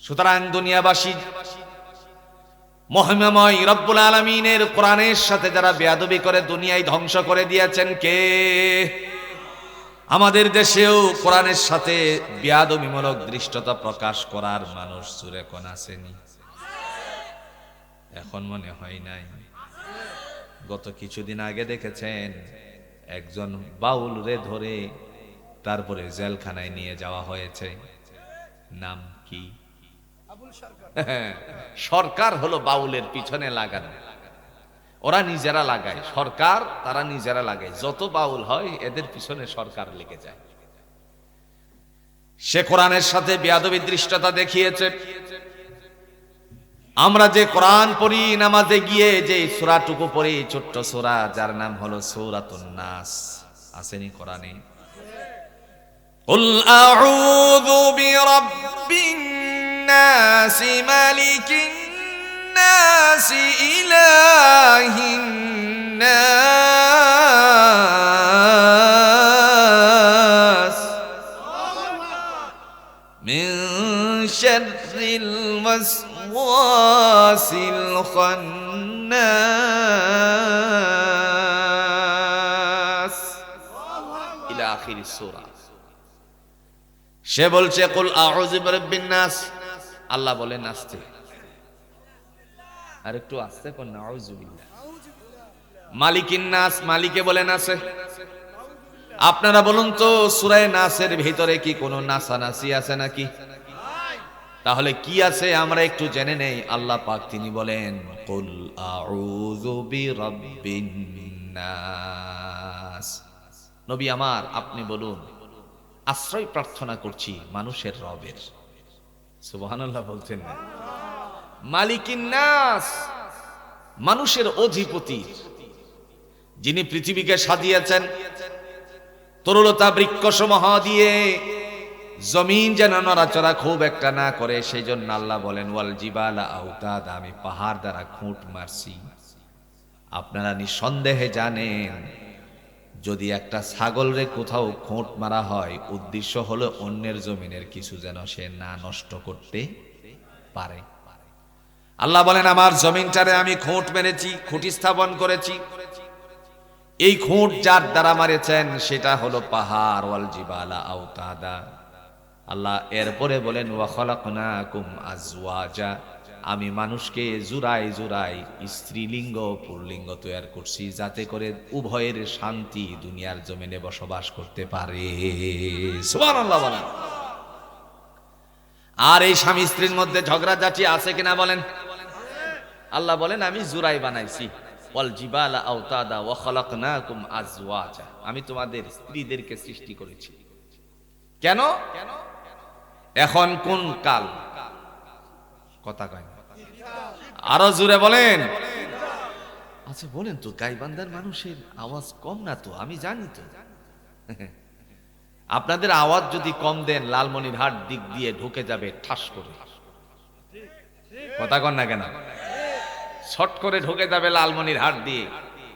সুতরাং দুনিয়াবাসী মহিমাময় রব্বুল আলামিনের কোরআনের সাথে যারা বেয়াদবি করে দুনিয়ায় ধ্বংস করে দিয়েছেন কে? আমাদের দেশেও কোরআনের সাথে বেয়াদবিমূলক দৃষ্টতা প্রকাশ করার মানুষ জুড়ে কোন আসেনি? এখন মনে হয় নাই। গত কিছুদিন আগে দেখেছেন একজন বাউল রে ধরে তারপরে জেলখানায় নিয়ে যাওয়া হয়েছে। নাম কি? সরকার হলো বাউলের পিছনে লাগানো, ওরা নিজেরা লাগায়, সরকার তারা নিজেরা লাগায়। যত বাউল হয় এদের পিছনে সরকার লেগে যায়। সে কোরআনের সাথে বেয়াদবি দৃষ্টতা দেখিয়েছে। আমরা যে কোরআন পড়ি নামাজে গিয়ে যে সূরাটুকু পড়ি, ছোট্ট সূরা যার নাম হলো সূরাতুন নাস, আসেনি কোরআনে? কুল আউযু বিরাব্বিন নাস মালিকিন নাস ইলাহিন নাস মিন শাররিল ওয়াসওয়াসিল খান্নাস ইলা আখিরিস সূরা। সে বলছে কুল আউযু বিরাব্বিন নাস, আল্লাহ বলেন আস্তে, আর একটু আস্তে কোন নাউযু বিল্লাহ। মালিকিন নাস, মালিকে বলেন আছে। আপনারা বলুন তো সূরা নাসের ভিতরে কি কোনো নাসানাসি আছে নাকি? তাহলে কি আছে আমরা একটু জেনে নেই। আল্লাহ পাক তিনি বলেন কুল আউযু বিরাব্বিন নাস। নবী আমার আপনি বলুন আশ্রয় প্রার্থনা করছি মানুষের রবের। সুবহানাল্লাহ বলছেন না? মালিকিন নাস, মানুষের অধিপতি, যিনি পৃথিবীকে সাজিয়েছেন তরুলতা বৃক্ষসমূহ দিয়ে, জমিন যেন নড়াচড়া খুব একটা না করে, সেই জন্য আল্লাহ বলেন ওয়াল জিবালা আওতাদা, আমি পাহাড় দ্বারা খুঁট মারছি। আপনারা নিঃসন্দেহে জানেন যদি একটা ছাগলরে কোথাও খোঁট মারা হয়, উদ্দেশ্য হলো অন্যের জমিনের কিছু যেন সে না নষ্ট করতে পারে। আল্লাহ বলেন আমার জমিনটারে আমি খোঁট মেরেছি, খুঁটি স্থাপন করেছি। এই খোঁট যার দ্বারা মারেছেন সেটা হলো পাহাড়। ওয়াল জিবালা আওতাদা। আল্লাহ এরপরে বলেন ওয়া খালাকনাকুম আজওয়াজা, আমি মানুষকে জুড়াই জুড়াই স্ত্রীলিঙ্গ পুরলিঙ্গ তৈরি করছি যাতে করে উভয়ের শান্তি দুনিয়ার জমিনে বসবাস করতে পারে। সুবহানাল্লাহ বলেন। আর এই স্বামী স্ত্রীর মধ্যে ঝগড়াঝাটি আছে কিনা বলেন? আল্লাহ বলেন আমি জুরাই বানাইছি। ওয়াল জিবালা আওতাদা ওয়া খালাকনাকুম আজওয়াজা, আমি তোমাদের স্ত্রীদেরকে সৃষ্টি করেছি। কেন? এখন কোন কাল? কথা কয় না, আরো জোরে বলেন। আচ্ছা বলেন তো, গাইবান্ধার মানুষের আওয়াজ কম না তো? আমি জানি তো। আপনাদের আওয়াজ যদি কম দেন লালমনিরহাট দিক দিয়ে ঢুকে যাবে ঠাস করে। কথা কন না কেন? শর্ট করে ঢুকে যাবে লালমনিরহাট দিয়ে।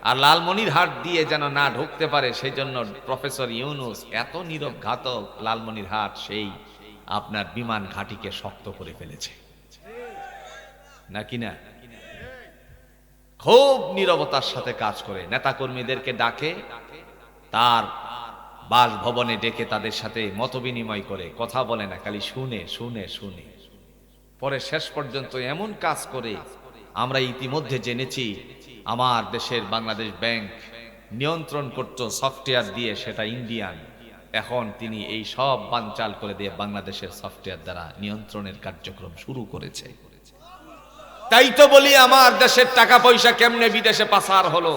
আর লালমনিরহাট দিয়ে যেন না ঢুকতে পারে সেই জন্য প্রফেসর ইউনুস এত নীরব ঘাতক, লালমনিরহাট সেই আপনার বিমান ঘাঁটিকে শক্ত করে ফেলেছে নাকি না? খুব নীরবতার সাথে কাজ করে, নেতা কর্মীদেরকে ডাকে, তার বাসভবনে ডেকে তাদের সাথে মত বিনিময় করে, কথা বলে না, খালি শুনে শুনে শুনে পরে শেষ পর্যন্ত এমন কাজ করে আমরা ইতিমধ্যে জেনেছি আমার দেশের বাংলাদেশ ব্যাংক নিয়ন্ত্রণ করত সফটওয়্যার দিয়ে, সেটা ইন্ডিয়ান। এখন তিনি এই সব বানচাল করে দিয়ে বাংলাদেশের সফটওয়্যার দ্বারা নিয়ন্ত্রণের কার্যক্রম শুরু করেছে। তাই তো বলি আমার দেশের টাকা পয়সা কেমনে বিদেশে পাচার হলো,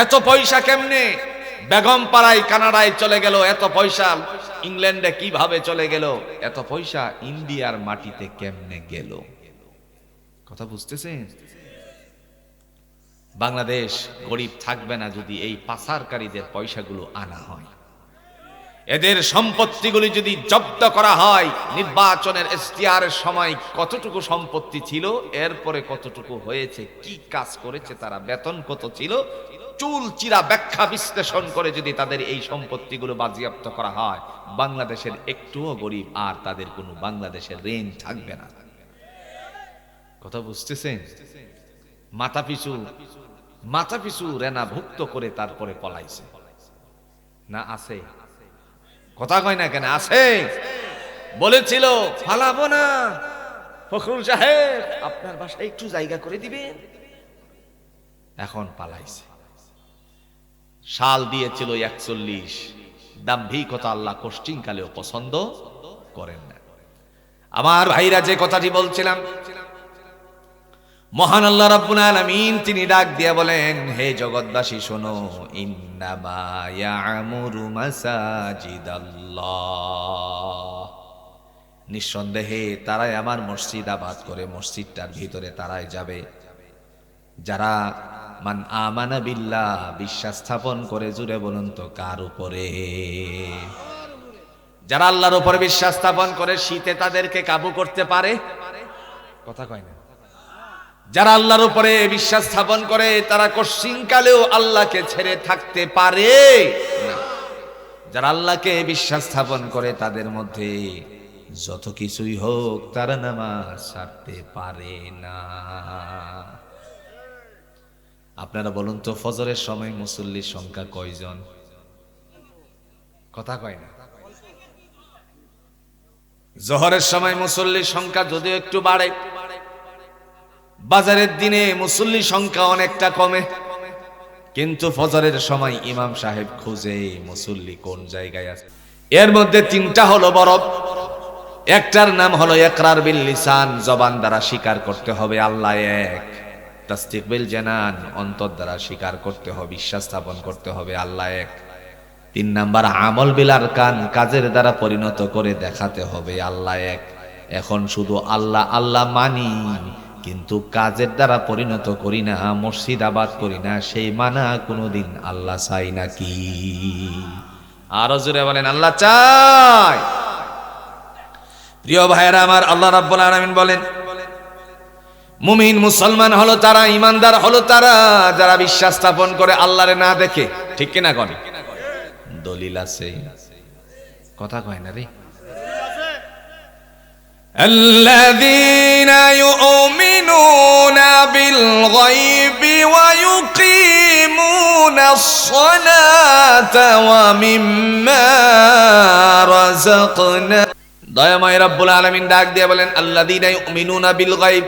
এত পয়সা কেমনে বেগম পাড়ায় কানাডায় চলে গেল, এত পয়সা ইংল্যান্ডে কিভাবে চলে গেল, এত পয়সা ইন্ডিয়ার মাটিতে কেমনে গেল? কথা বুঝতেছেন? বাংলাদেশ গরিব থাকবে না যদি এই পাচারকারীদের পয়সাগুলো আনা হয়, এদের সম্পত্তিগুলি যদি জব্দ করা হয়। নির্বাচনের ইশতেহারের সময় কতটুকু সম্পত্তি ছিল, এরপরে কতটুকু হয়েছে, কি কাজ করেছে তারা, বেতন কত ছিল, চুল চিরা ব্যাখ্যা বিশ্লেষণ করে যদি তাদের এই সম্পত্তিগুলো বাজেয়াপ্ত করা হয়, বাংলাদেশের একটুও গরিব আর তাদের কোনো বাংলাদেশের রেঞ্জ থাকবে না। কথা বুঝতেছেন? মাথা পিছু রেনা ভুক্ত করে তারপরে পলাইছে না? আছে? কথা কয় না কেন? আছে। বলেছিল ফালাবো না, ফখরুল সাহেব আপনার বাসায় একটু জায়গা করে দিবেন, এখন পালাইছে। সাল দিয়েছিল 41। দাম্ভিকতা আল্লাহ কোশ্চিন কালেও পছন্দ করেন না। আমার ভাইরা, যে কথাটি বলছিলাম, মহান আল্লাহ রাব্বুল আলামিন তিনি ডাক দিয়ে বলেন, হে জগৎবাসী শোনো, ইন্নামা ইয়ামুরু মাসাজিদাল্লাহ, নিঃসন্দেহে তারাই আমার মসজিদ আবাদ করে মসজিদটার ভিতরে তারাই যাবে যারা মান আমানা বিল্লাহ, বিশ্বাস স্থাপন করে। জুড়ে বলুন তো কার উপরে? যারা আল্লাহর উপরে বিশ্বাস স্থাপন করে, শীতে তাদেরকে কাবু করতে পারে? কথা কয় না। যারা আল্লাহর উপরে বিশ্বাস স্থাপন করে তারা কশিনকালেও আল্লাহকে ছেড়ে থাকতে পারে না। যারা আল্লাহকে বিশ্বাস স্থাপন করে তাদের মধ্যে যত কিছুই হোক তারা নামাজ ছাড়তে পারে না। আপনারা বলুন তো, ফজরের সময় মুসল্লির সংখ্যা কয়জন? কথা কয় না। জোহরের সময় মুসল্লির সংখ্যা যদিও একটু বাড়ে, বাজারের দিনে মুসল্লির সংখ্যা অনেকটা কমে, কিন্তু ফজরের সময় ইমাম সাহেব খুঁজে মুসল্লি কোন জায়গায় আছে। এর মধ্যে তিনটা হলো বড়। একটার নাম হলো ইকরার বিল লিসান, জবান দ্বারা স্বীকার করতে হবে আল্লাহ এক। তাসদিক বিল জানান, অন্তর দ্বারা স্বীকার করতে হবে, বিশ্বাস স্থাপন করতে হবে আল্লাহ এক। 3 নাম্বার আমল বিল আরকান, কাজের দ্বারা পরিণত করে দেখাতে হবে আল্লাহ এক। এখন শুধু আল্লাহ আল্লাহ মানি, কিন্তু কাজের দ্বারা পরিণত করি না, মসজিদ আবাদ করি না, সেই মানা কোনোদিন আল্লাহ চাই নাকি? আরো জোরে বলেন আল্লাহ চাই। প্রিয় ভাইয়েরা আমার, আল্লাহ রাব্বুল আলামিন বলেন, মুমিন মুসলমান হলো তারা, ইমানদার হলো তারা যারা বিশ্বাস স্থাপন করে আল্লাহরে না দেখে। ঠিক কিনা কোন? দলিল আছে? কথা কয় না রে। الذين يؤمنون بالغيب ويقيمون الصلاة ومما رزقنا। দয়াময় রব্বুল আলামিন ডাক দিয়ে বলেন, আল্লাযীনা ইউমিনুনা বিল গায়ব,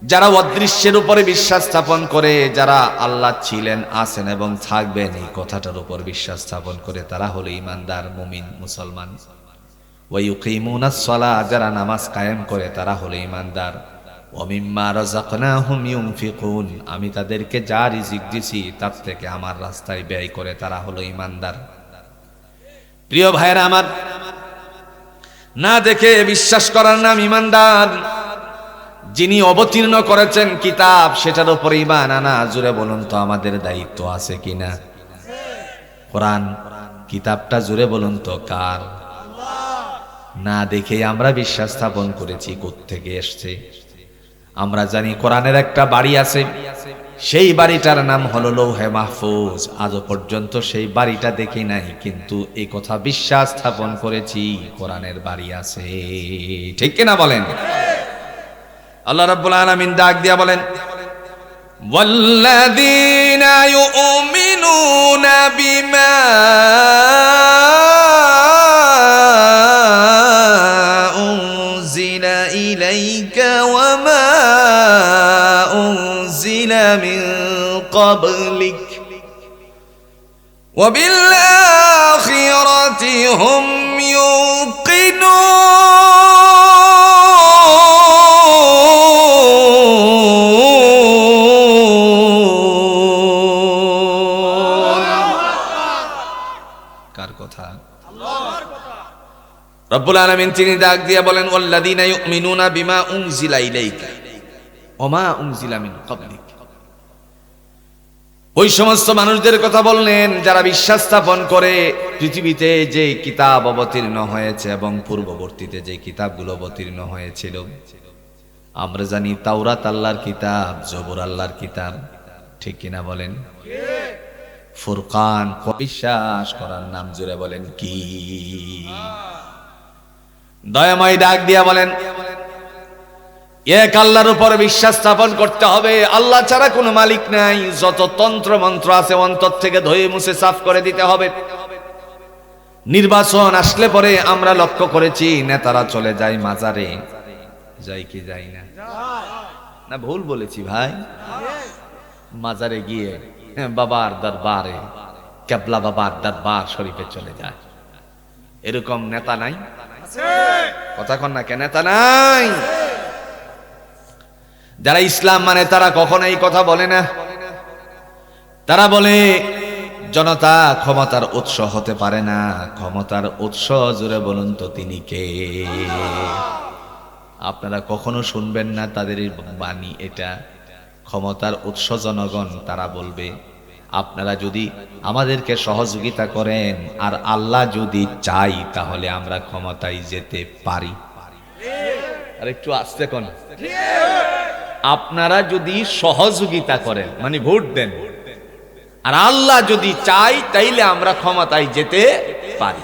যারা অদৃশ্যের উপরে বিশ্বাস স্থাপন করে, যারা আল্লাহ ছিলেন, আছেন এবং থাকবেন এই কথাটার উপর বিশ্বাস স্থাপন করে, তারা হলো ঈমানদার মুমিন মুসলমান। ওয়া ইউকিমুনাস সালাহ, যারা নামাজ কায়েম করে তারা হলো ঈমানদার। ওয়া মিম্মা রাযাকনাহুম ইউনফিকুন, আমি তাদেরকে যা রিজিক দিছি তার থেকে আমার রাস্তায় ব্যয় করে তারা হলো ঈমানদার। প্রিয় ভাইরা আমার, না দেখে বিশ্বাস করার নাম ঈমানদার। যিনি অবতীর্ণ করেছেন কিতাব, সেটার উপর ঈমান আনা, জুড়ে বলুন তো আমাদের দায়িত্ব আছে কিনা? কোরআন কিতাবটা জুড়ে বলুন তো কার? না দেখে আমরা বিশ্বাস স্থাপন করেছি, কোত্থেকে এসছে? আমরা জানি কোরআনের একটা বাড়ি আছে, সেই বাড়িটার নাম হলো লৌহে মাহফুজ। আজও পর্যন্ত সেই বাড়িটা দেখি নাই, কিন্তু এই কথা বিশ্বাস স্থাপন করেছি কোরআনের বাড়ি আছে। ঠিক কিনা বলেন? আল্লাহ রাব্বুল আলামিন ডাক দিয়া বলেন, ওয়াল্লাযীনা ইউমিনুনা বিমা উনজিলা ইলাইকা ওয়া মা উনজিলা মিন ক্বাবলিক ওয়া বিল আখিরাতি হুম ইউকিনুন। রব্বুল আলামিন তিনি ডাক দিয়ে বলেন, ওয়াল্লাযীনা ইউমিনুনা বিমা উনজিলা ইলাইকা ওয়া মা উনজিলা মিন ক্বাবলিক। ওই সমস্ত মানুষদের কথা বললেন যারা বিশ্বাস স্থাপন করে পৃথিবীতে যে কিতাব অবতীর্ণ হয়েছে এবং পূর্ববর্তীতে যে কিতাবগুলো অবতীর্ণ হয়েছিল। আমরা জানি তাওরাত আল্লাহর কিতাব, জবুর আল্লাহর কিতাব, ঠিক কিনা বলেন? ফুরকান, বিশ্বাস করার নাম, জুড়ে বলেন কি? দয়াময় ডাক দিয়া বলেন, এক আল্লাহর উপর বিশ্বাস স্থাপন করতে হবে। আল্লাহ ছাড়া কোনো মালিক নাই। যত তন্ত্র মন্ত্র আছে অন্তর থেকে ধুয়ে মুছে সাফ করে দিতে হবে। নির্বাচন আসলে পরে আমরা লক্ষ্য করেছি নেতারা চলে যায় মাজারে, যাই কি যাই না? না ভুল বলেছি ভাই? মাজারে গিয়ে বাবার দরবারে, কেবলা বাবার দরবার শরীফে চলে যায়। এরকম নেতা নাই? কথা কন না, কেন নেতা নাই? যারা ইসলাম মানে তারা কখনো এই কথা বলে না। তারা বলে জনতা ক্ষমতার উৎস হতে পারে না। ক্ষমতার উৎস, জুড়ে বলুন তো তিনি কে? আপনারা কখনো শুনবেন না তাদের বাণী এটা। ক্ষমতার উৎস জনগণ। তারা বলবে আপনারা যদি আমাদেরকে সহযোগিতা করেন আর আল্লাহ যদি চাই তাহলে আমরা ক্ষমতায় যেতে পারি। আর একটু আস্তে কোন, আপনারা যদি সহযোগিতা করেন মানে ভোট দেন, আর আল্লাহ যদি চাই তাইলে আমরা ক্ষমতায় যেতে পারি।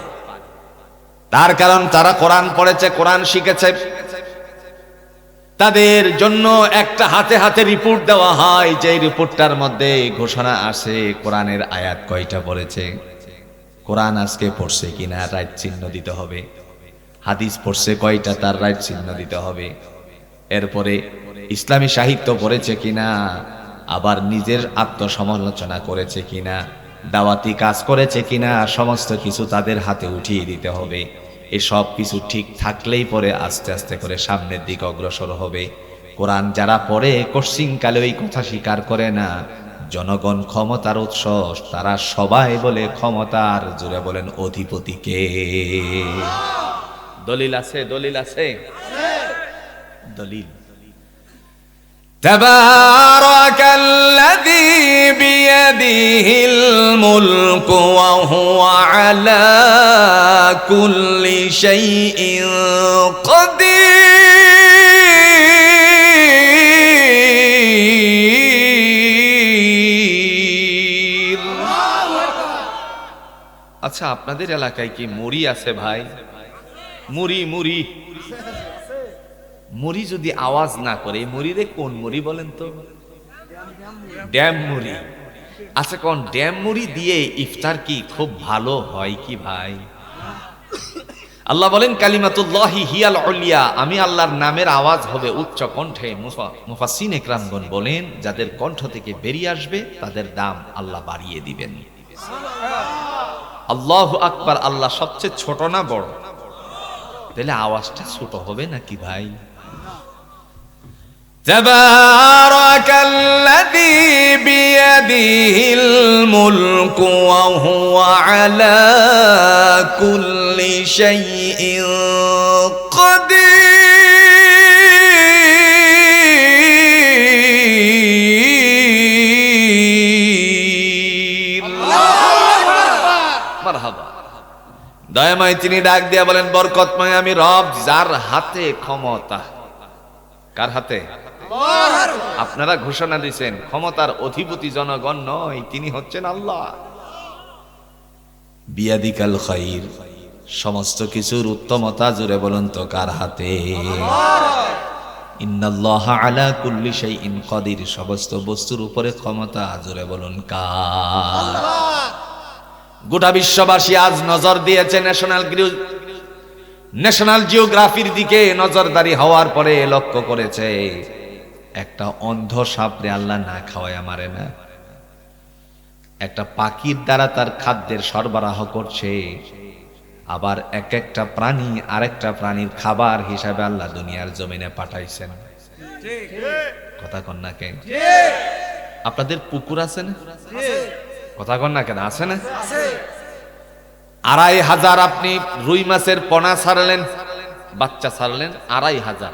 তার কারণ তারা কোরআন পড়েছে, কোরআন শিখেছে। তাদের জন্য একটা হাতে হাতে রিপোর্ট দেওয়া হয়, যে রিপোর্টটার মধ্যে ঘোষণা আসে কোরআনের আয়াত কয়টা পড়েছে, কোরআন আজকে পড়ছে কিনা রাইট চিহ্ন দিতে হবে, হাদিস পড়ছে কয়টা তার রাইট চিহ্ন দিতে হবে, এরপরে ইসলামী সাহিত্য পড়েছে কিনা, আবার নিজের আত্মসমালোচনা করেছে কিনা, দাওয়াতি কাজ করেছে কিনা, সমস্ত কিছু তাদের হাতে উঠিয়ে দিতে হবে। এসব কিছু ঠিক থাকলেই পরে আস্তে আস্তে করে সামনের দিকে অগ্রসর হবে। কোরআন যারা পড়ে কোশ্চিনকালে ওই কথা স্বীকার করে না জনগণ ক্ষমতার উৎস, তারা সবাই বলে ক্ষমতার, জুড়ে বলেন অধিপতিকে। দলিল আছে? দলিল আছে? দলিল তাবারাকাল্লাযী বিয়াদিহিল মুলকু ওয়া হুয়া আলা কুল্লি শাইইন কাদির। আচ্ছা, আপনাদের এলাকায় কি মুড়ি আছে ভাই? মুড়ি মুড়ি মুড়ি যদি আওয়াজ না করে, মুড়িরে কোন মুড়ি বলেন তো? ড্যাম মুড়ি। আচ্ছা, কোন ড্যাম মুড়ি দিয়ে ইফতার কি খুব ভালো হয় কি ভাই? আল্লাহ বলেন কালিমাতুল্লাহি হিয়াল উলিয়া, আমি আল্লাহর নামের আওয়াজ হবে উচ্চ কণ্ঠে। মুফাসসিরিন ইকরামগণ বলেন যাদের কণ্ঠ থেকে বেরিয়ে আসবে তাদের দাম আল্লাহ বাড়িয়ে দিবেন। আল্লাহু আকবার। আল্লাহ সবচেয়ে ছোট না বড়? তাহলে আওয়াজটা ছোট হবে নাকি ভাই? তাবারাকাল্লাযী বিয়াদিহিল মুলকু ওয়া হুয়া আলা কুল্লি শাইইন কাদির। মারহাবা। দয়াময় তিনি ডাক দিয়া বলেন বরকতময় আমি রব, যার হাতে ক্ষমতা। কার হাতে? আপনারা ঘোষণা দিয়েছেন ক্ষমতার অধিপতি জনগণ নয়, তিনি হচ্ছেন আল্লাহ। বিয়াদিকাল খাইর, সমস্ত কিছুর উত্তমতা, জুড়ে বলুন তো কার হাতে? ইন্নাল্লাহা আলা কুল্লি শাইইন কাদির, সমস্ত বস্তুর উপরে ক্ষমতা, জুড়ে বলুন কার? গোটা বিশ্ববাসী আজ নজর দিয়েছে ন্যাশনাল জিওগ্রাফির দিকে। নজরদারি হওয়ার পরে লক্ষ্য করেছে একটা অন্ধ সাপরে আল্লাহ না খাওয়ায় মারে না, একটা পাখির দ্বারা তার খাদ্যের সরবরাহ করছে। আবার এক একটা প্রাণী আরেকটা প্রাণীর খাবার হিসাবে আল্লাহ দুনিয়ার জমিনে পাঠাইছেন। কথা কন না কেন? আপনাদের পুকুর আছে না? কথা কন না কেন? আছে না? ২৫০০ আপনি রুই মাছের পোনা ছাড়লেন, বাচ্চা ছাড়লেন ২৫০০,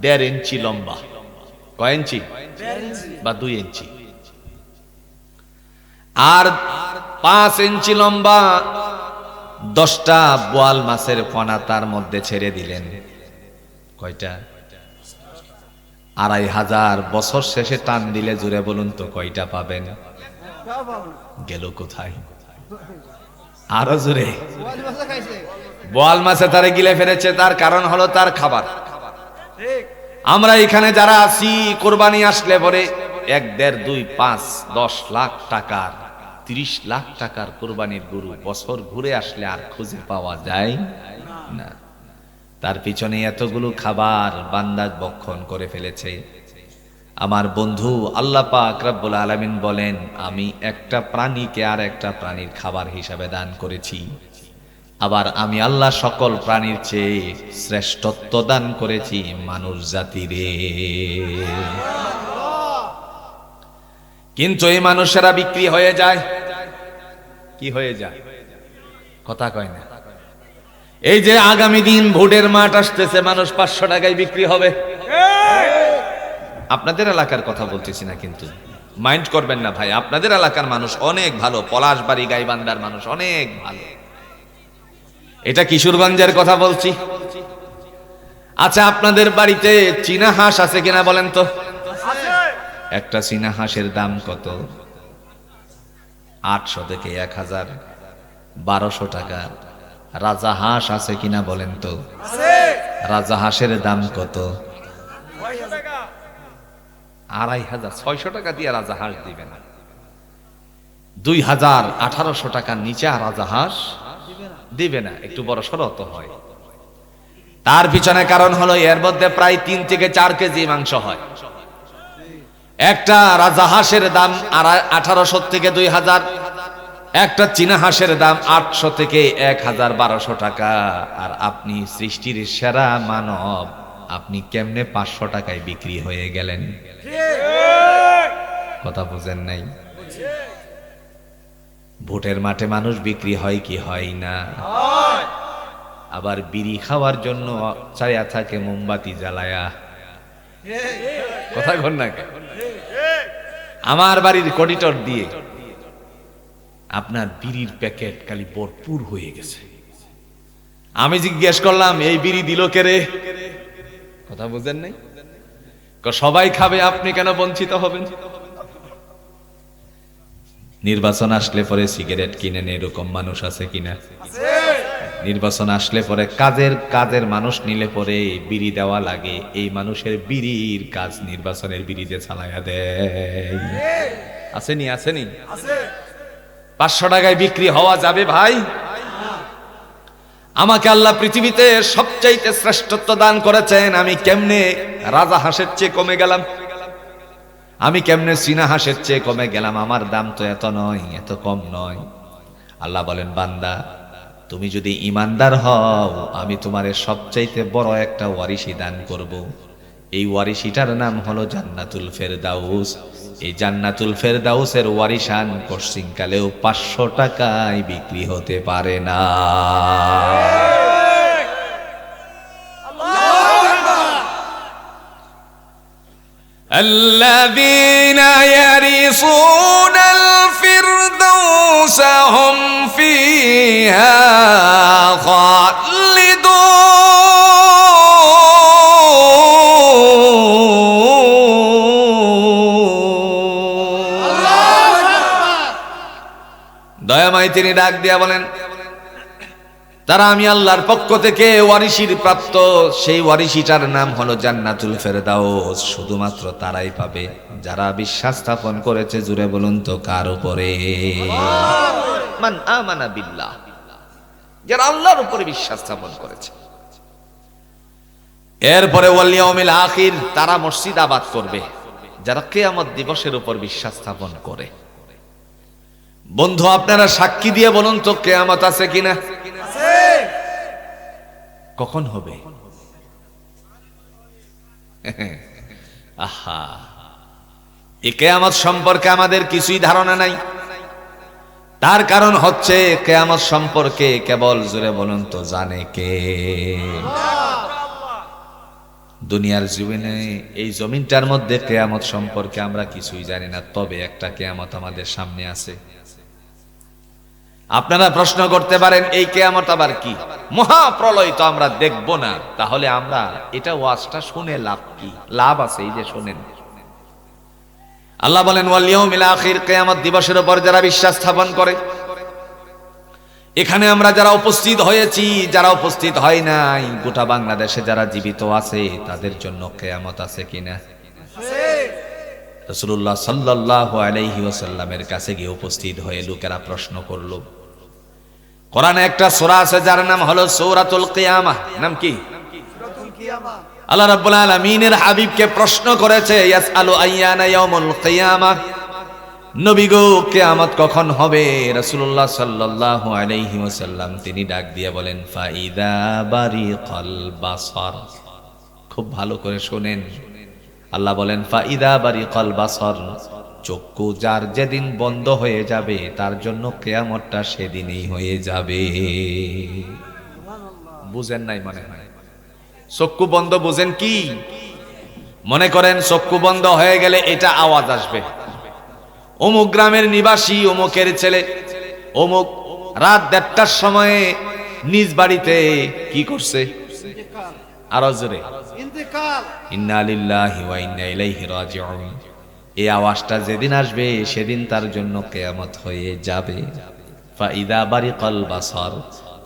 ১.৫ ইঞ্চি লম্বা। কয় ইঞ্চি? বা ২ ইঞ্চি। আর ৫ ইঞ্চি লম্বা ১০টা বোয়াল মাছের পোনা তার মধ্যে ছেড়ে দিলেন। কয়টা? 2500 বছর শেষে টান দিলে জুড়ে বলুন তো কয়টা পাবেন? গেল কোথায়? আরো জোরে। বোয়াল মাছে তারে গিলে ফেলেছে, তার কারণ হলো তার খাবার। আমরা এখানে যারা আছি, কোরবানি আসলে পরে 1, 1.5, 2, 5, 10 লাখ টাকার, 30 লাখ টাকার কোরবানির গরু বছর ঘুরে আসলে আর খুঁজে পাওয়া যায় না। তার পিছনে এতগুলো খাবার বান্দা ভক্ষণ করে ফেলেছে। আমার বন্ধু আল্লাহ পাক রব্বুল আলামিন বলেন, আমি একটা প্রাণীকে আর একটা প্রাণীর খাবার হিসাবে দান করেছি। আবার আমি আল্লাহ সকল প্রাণীর চেয়ে শ্রেষ্ঠত্ব দান করেছি মানুষ জাতিরে। কিন্তু এই মানুষেরা বিক্রি হয়ে যায়। কি হয়ে যায়? কথা কয় না। এই যে আগামী দিন ভোটের মাঠ আসতেছে, মানুষ 500 টাকায় বিক্রি হবে। আপনাদের এলাকার কথা বলতেছি না, কিন্তু মাইন্ড করবেন না ভাই, আপনাদের এলাকার মানুষ অনেক ভালো, পলাশবাড়ি গাইবান্ধার মানুষ অনেক ভালো। এটা কিশোরগঞ্জের কথা বলছি। আচ্ছা, আপনাদের বাড়িতে চীনা হাঁস আছে কিনা বলেন তো? একটা চীনা হাঁসের দাম কত? 800 থেকে 1000, 1200 টাকা। রাজা হাঁস আছে কিনা বলেন তো? রাজা হাঁসের দাম কত? 2500, 600 টাকা দিয়ে রাজা হাঁস দিবে না। 2000, 1800 টাকার নিচে রাজা হাঁস দিবে না। একটু বড় সড় তো হয়। তার পিছনে কারণ হলো এর মধ্যে প্রায় 3 থেকে 4 কেজি মাংস হয়। একটা রাজা হাঁসের দাম 1800 থেকে 2000, একটা চীনা হাঁসের দাম 800 থেকে 1000-1200 টাকা। আর আপনি সৃষ্টির সেরা মানব, আপনি কেমনে 500 টাকায় বিক্রি হয়ে গেলেন? কথা বুঝেন নাই? ভোটের মাঠে মানুষ বিক্রি হয় কি হয় না? আবার বিড়ি খাওয়ার জন্য চায়া থাকে মোমবাতি জ্বালায়া। কথা কন না? আমার বাড়ির করিডোর দিয়ে আপনার বিড়ির প্যাকেট খালি ভরপুর হয়ে গেছে। আমি জিজ্ঞেস করলাম, এই বিড়ি দিল কে রে? কথা বুঝেন নাই? সবাই খাবে, আপনি কেন বঞ্চিত হবেন? নির্বাচন আসলে পরে সিগারেট কিনেন, এরকম মানুষ আছে কিনা? নির্বাচন আসলে পরে কাজের মানুষ নিলে পরে বিড়ি দেওয়া লাগে, এই মানুষের বিড়ির কাজ নির্বাচনের বিড়িতে চালায়া দেয়। আসেনি? আসেনি? 500 টাকায় বিক্রি হওয়া যাবে ভাই? আমাকে আল্লাহ পৃথিবীতে সবচাইতে শ্রেষ্ঠত্ব দান করেছেন। আমি কেমনে রাজা হাঁসের চেয়ে কমে গেলাম? আমি কেমনে চীনা হাঁসের চেয়ে কমে গেলাম? আমার দাম তো এত নয়, এত কম নয়। আল্লাহ বলেন, বান্দা তুমি যদি ইমানদার হও, আমি তোমারে সবচাইতে বড় একটা ওয়ারিশি দান করব। এই ওয়ারিশিটার নাম হলো জান্নাতুল ফেরদাউস। এই জান্নাতুল ফেরদাউসের ওয়ারিশান পশ্চিমকালেও 500 টাকায় বিক্রি হতে পারে না। الذين يرثون الفردوس هم فيها দয়াময় তিনি ডাক দিয়া বলেন, তারা আমি আল্লাহর পক্ষ থেকে ওয়ারিশির প্রাপ্ত, সেই ওয়ারিশিটার নাম হলো জান্নাতুল ফেরদাউস। শুধুমাত্র তারাই পাবে যারা বিশ্বাস স্থাপন করেছে। জুড়ে বলুন তো কার উপরে? মান আমানা বিল্লাহ, যারা আল্লাহর উপরে বিশ্বাস স্থাপন করেছে। এরপরে ওয়াল ইয়াউমিল আখির, তারা মসজিদ আবাদ করবে যারা কিয়ামত দিবসের উপর বিশ্বাস স্থাপন করে। বন্ধু আপনারা সাক্ষী দিয়ে বলুন তো কিয়ামত আছে কিনা? কখন হবে? আহা, এই কিয়ামত সম্পর্কে আমাদের কিছুই ধারণা নাই। তার কারণ হচ্ছে কিয়ামত সম্পর্কে কেবল জোরে বলুন তো জানে কে? দুনিয়ার জীবনে এই জমিনটার মধ্যে কিয়ামত সম্পর্কে আমরা কিছুই জানি না। তবে একটা কিয়ামত আমাদের সামনে আছে। আপনারা প্রশ্ন করতে পারেন এই কিয়ামত আবার কি? মহাপ্রলয় তো আমরা দেখব না, তাহলে আমরা এটা ওয়াজটা শুনে লাভ কি? লাভ আছে, এই যে শুনেন। আল্লাহ বলেন ওয়াল ইয়াউমিল আখির, কিয়ামত দিবসের উপর যারা বিশ্বাস স্থাপন করে। এখানে আমরা যারা উপস্থিত হয়েছি, যারা উপস্থিত হয় নাই, গোটা বাংলাদেশে যারা জীবিত আছে, তাদের জন্য কিয়ামত আছে কিনা? রাসূলুল্লাহ সাল্লাল্লাহু আলাইহি ওয়াসাল্লামের কাছে গিয়ে উপস্থিত হয়ে লোকেরা প্রশ্ন করলো। কোরআনে একটা সূরা আছে যার নাম হলো সূরাতুল কিয়ামাহ। নাম কি? সূরাতুল কিয়ামাহ। আল্লাহ রাব্বুল আলামিনের হাবিবকে প্রশ্ন করেছে, ইয়াসআলু আইয়ানা ইয়াউমুল কিয়ামাহ, নবী গো কিয়ামত কখন হবে? রাসূলুল্লাহ সাল্লাল্লাহু আলাইহি ওয়াসাল্লাম তিনি ডাক দিয়ে বলেন ফাইদা বারিকাল বাসার। খুব ভালো করে শুনেন, আল্লাহ বলেন ফাইদা বারিকাল বাসার, চক্ষু যার যেদিন বন্ধ হয়ে যাবে তার জন্য কিয়ামতটা সেদিনই হয়ে যাবে। বুঝেন নাই মনে হয়? চক্ষু বন্ধ বুঝেন কি? মনে করেন চক্ষু বন্ধ হয়ে গেলে এটা আওয়াজ আসবে, অমুক গ্রামের নিবাসী অমুকের ছেলে অমুক রাত 1:30টার সময়ে নিজ বাড়িতে কি করছে? আরো জোরে ইন্না লিল্লাহি ওয়া ইন্না ইলাইহি রাজিউন। এই আওয়াজটা যেদিন আসবে সেদিন তার জন্য কিয়ামত হয়ে যাবে। ফাইদা বারিকাল বাসার,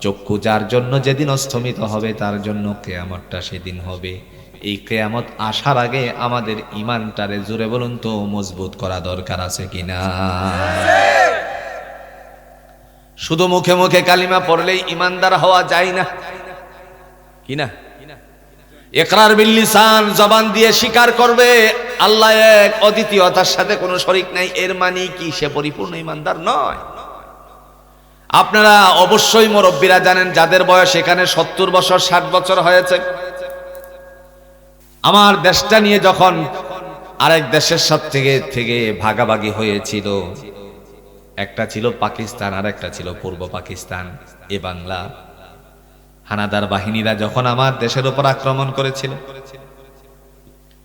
চক্ষু যার জন্য যেদিন অস্তমিত হবে তার জন্য কিয়ামতটা সেদিন হবে। এই কিয়ামত আসার আগে আমাদের ঈমানটারে জোরে বলুন তো মজবুত করা দরকার আছে কিনা? শুধু মুখে মুখে কালিমা পড়লেই ঈমানদার হওয়া যায় না, কিনা? ইকরার বিল লিসান, জবান দিয়ে স্বীকার করবে আল্লাহ এক, অদ্বিতীয়তার সাথে কোনো শরীক নাই, এর মানে কি সে পরিপূর্ণ ঈমানদার নয়? আপনারা অবশ্যই মুরব্বীরা জানেন, যাদের বয়স এখানে 70 বছর 60 বছর হয়েছে, আমার দেশটা নিয়ে যখন আরেক দেশের সাথে থেকে ভাগাভাগি হয়েছিল, একটা ছিল পাকিস্তান আর একটা ছিল পূর্ব পাকিস্তান, এ বাংলা। হানাদার বাহিনীরা যখন আমার দেশের উপর আক্রমণ করেছিল,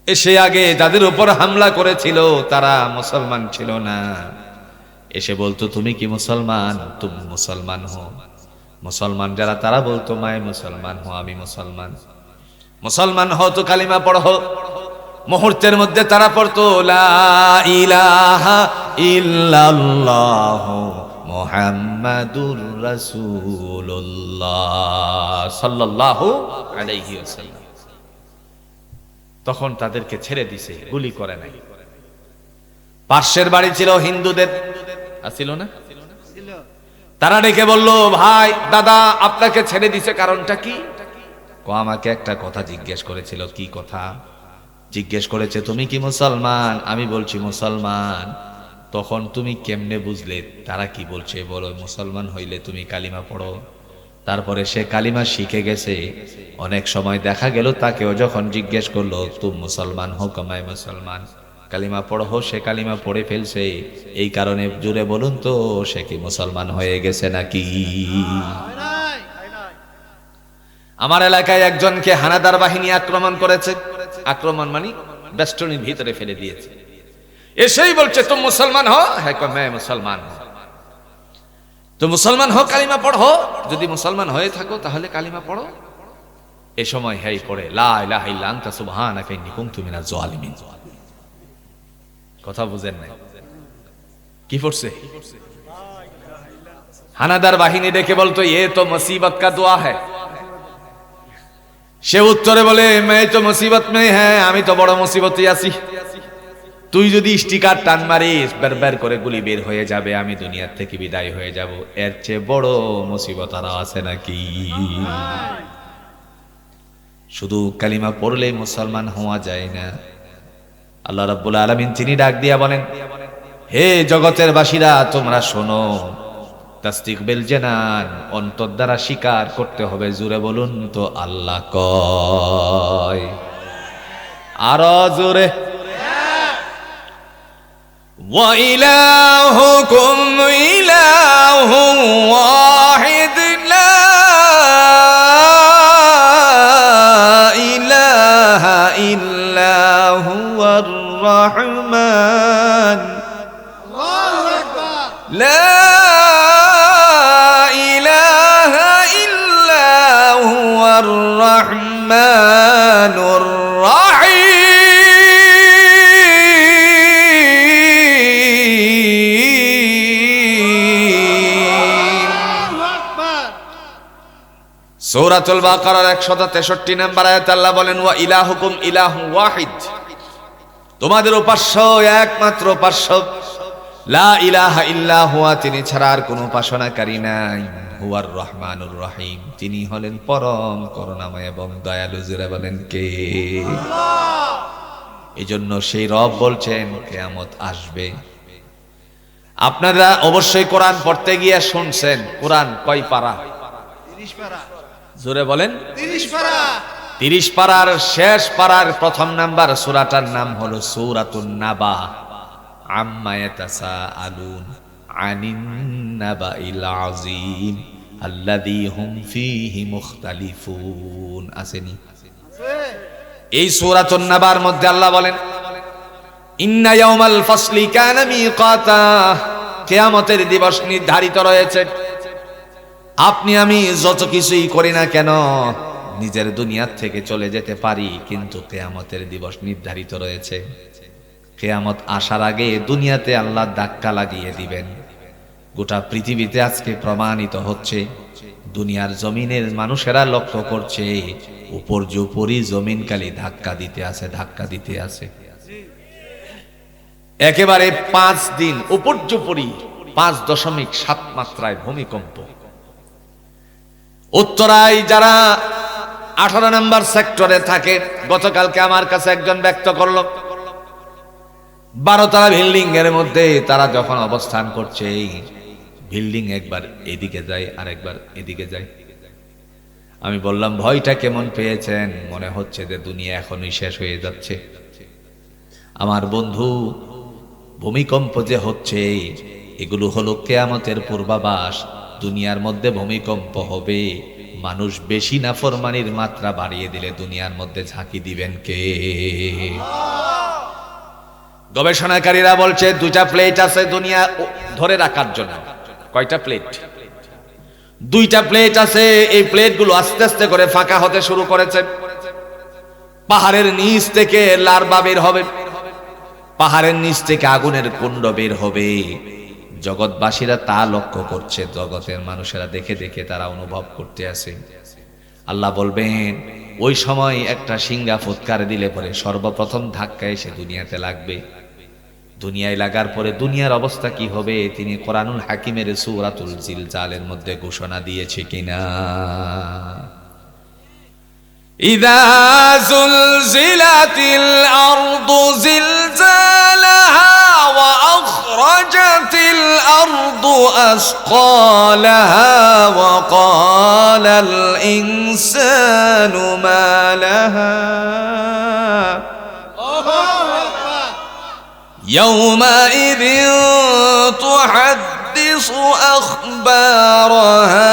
এসে আগে যাদের উপর হামলা করেছিল তারা মুসলমান ছিল না। এসে বলতো তুমি কি মুসলমান? তুমি মুসলমান হো। মুসলমান যারা তারা বলতো মায় মুসলমান হো, আমি মুসলমান। মুসলমান হো তো কালিমা পড়ো। মুহূর্তের মধ্যে তারা পড়তো লা ইলাহা ইল্লাল্লাহ মুহাম্মাদুর রাসূলুল্লাহ সাল্লাল্লাহু আলাইহি ওয়াসাল্লাম। তখন তাদেরকে ছেড়ে দিছে, গুলি করে নাই। পার্শ্বের বাড়ি ছিল হিন্দুদের, ছিল না? তারা ডেকে বলল, ভাই দাদা আপনাকে ছেড়ে দিছে, কারণটা কি? আমাকে একটা কথা জিজ্ঞেস করেছিল। কি কথা জিজ্ঞেস করেছে? তুমি কি মুসলমান? আমি বলছি মুসলমান। তখন তুমি কেমনে বুঝলে তারা কি বলছে? বলো মুসলমান হইলে তুমি কালিমা পড়ো। তারপরে সে কালিমা শিখে গেছে। অনেক সময় দেখা গেল তাকেও যখন জিজ্ঞেস করলো তুমি মুসলমান হো, কমায় মুসলমান, কালিমা পড়ো, সে কালিমা পড়ে ফেলছে। এই কারণে জুড়ে বলুন তো সে কি মুসলমান হয়ে গেছে নাকি? আমার এলাকায় একজনকে হানাদার বাহিনী আক্রমণ করেছে। আক্রমণ মানে বেষ্টনীর ভিতরে ফেলে দিয়েছে। এসেই বলছে তুমি মুসলমান হো? হ্যাঁ, मैं মুসলমান হো। তো মুসলমান হো, কালিমা পড়ো। যদি মুসলমান হয়ে থাকো তাহলে কালিমা পড়ো। এ সময় হেই পড়ে লা ইলাহা ইল্লা আনতা সুবহানাকা ইন্নী কুনতু মিনাজ জালিমিন। কথা বুঝেন নাই? কি পড়ছে? হানাদার বাহিনী ডেকে বলতো ये तो मुसीबत का दुआ है। সে উত্তরে বলে मैं तो मुसीबत में है, আমি তো বড় মুসিবতে আছি। তুই যদি স্টিকার টান মারিস বের বের করে গুলি বের হয়ে যাবে, আমি দুনিয়ার থেকে বিদায় হয়ে যাব। এর চেয়ে বড় মুসিবত আর আছে নাকি? শুধু কালিমা পড়লে মুসলমান হওয়া যায় না। আল্লাহ রাব্বুল আলামিন তিনি ডাক দিয়া বলেন, হে জগতের বাসীরা তোমরা শোনো, তাসদিক বিল জানান, অন্তর দ্বারা স্বীকার করতে হবে। জোরে বলুন তো আল্লাহ কয়। আরো জোরে। ওয়া ইলাহুকুম ইলাহুন ওয়াহিদ লা ইলাহা ইল্লা হুয়ার রাহমান লা রহমানুর রহিম। সূরাতুল বাকারার 163 নম্বর আয়াতে আল্লাহ বলেন, ওয়া ইলাহুকুম ইলাহুন ওয়াহিদ, তোমাদের উপাস্য একমাত্র উপাস্য, লা ইলাহা ইল্লা হুয়া, তিনি ছাড়া আর কোনো উপাসনাকারী নাই। হুয়ার রহমানুর রহিম, তিনি হলেন পরম করুণাময় এবং দয়ালু। জোরে বলেন কে? এই জন্য সেই রব বলছেন কিয়ামত আসবে। আপনারা অবশ্যই কোরআন পড়তে গিয়ে শুনছেন, কোরআন কয় পারা? 30 পারা। জোরে বলেন। 30 পারা। 30 পারার শেষ পারার প্রথম নাম্বার সূরাটার নাম হলো সূরাতুন নাবা। আম্মা ইয়াতাসাআলুন আনিন নাবাইল আযীম আল্লাযী হুম ফীহি মুখতালিফুন। আসেনি? এই সূরাতুন নাবার মধ্যে আল্লাহ বলেন, ইন্না ইয়াউমাল ফাসলি কানা মিকাতা, কিয়ামতের দিবস নির্ধারিত রয়েছে। আপনি আমি যত কিছুই করি না কেন নিজের দুনিয়ার থেকে চলে যেতে পারি, কিন্তু কিয়ামতের দিবস নির্ধারিত রয়েছে। কিয়ামত আসার আগে দুনিয়াতে আল্লাহ ধাক্কা লাগিয়ে দিবেন। গোটা পৃথিবীতে আজকে প্রমাণিত হচ্ছে, দুনিয়ার জমিনের মানুষেরা লক্ষ্য করছে, উপর্যুপরি জমিন খালি ধাক্কা দিতে আছে, ধাক্কা দিতে আছে। একেবারে 5 দিন উপর্যুপরি 5.7 মাত্রায় ভূমিকম্প। উত্তরায় যারা 18 নম্বর সেক্টরে থাকে, গতকালকে আমার কাছে একজন ব্যক্ত করলো, 12 তলা বিল্ডিং এর মধ্যে তারা যখন অবস্থান করছে, বিল্ডিং একবার এদিকে যায় আর একবার এদিকে যায়। আমি বললাম, ভয়টা কেমন পেয়েছেন? মনে হচ্ছে যে দুনিয়া এখনই শেষ হয়ে যাচ্ছে। আমার বন্ধু, ভূমিকম্প যে হচ্ছে এগুলো হলো কিয়ামতের পূর্বাভাস। দুনিয়ার মধ্যে ভূমিকম্প হবে, মানুষ বেশি নাফরমানির মাত্রা বাড়িয়ে দিলে দুনিয়ার মধ্যে ঝাঁকি দিবেন কে? গবেষণাকারীরা বলছে 2টা প্লেট আছে দুনিয়া ধরে রাখার জন্য। কয়টা প্লেট? 2টা প্লেট আছে। এই প্লেটগুলো আস্তে আস্তে করে ফাঁকা হতে শুরু করেছে। পাহাড়ের নিচ থেকে লার্ভা বের হবে, পাহাড়ের নিচ থেকে আগুনের কুণ্ড বের হবে। জগৎবাসীরা তা লক্ষ্য করছে, জগতের মানুষেরা দেখে দেখে তারা অনুভব করতে আছে। আল্লাহ বলবেন, ওই সময় একটা সিংহা ফুৎকার দিলে পরে সর্বপ্রথম ধাক্কা এসে দুনিয়াতে লাগবে। দুনিয়ায় লাগার পরে দুনিয়ার অবস্থা কি হবে তিনি কোরআনুল হাকিমের সূরাতুল জিলজালের মধ্যে ঘোষণা দিয়েছে কিনা? ইযা যুলজিলাতিল আরদু জিলজালাহা ওয়া আখরাজাতিল আরদু আসকালাহা ওয়া ক্বালাল ইনসানু মা লাহা ইয়াউমাইযিন তুহাদ্দিসু আখবারাহা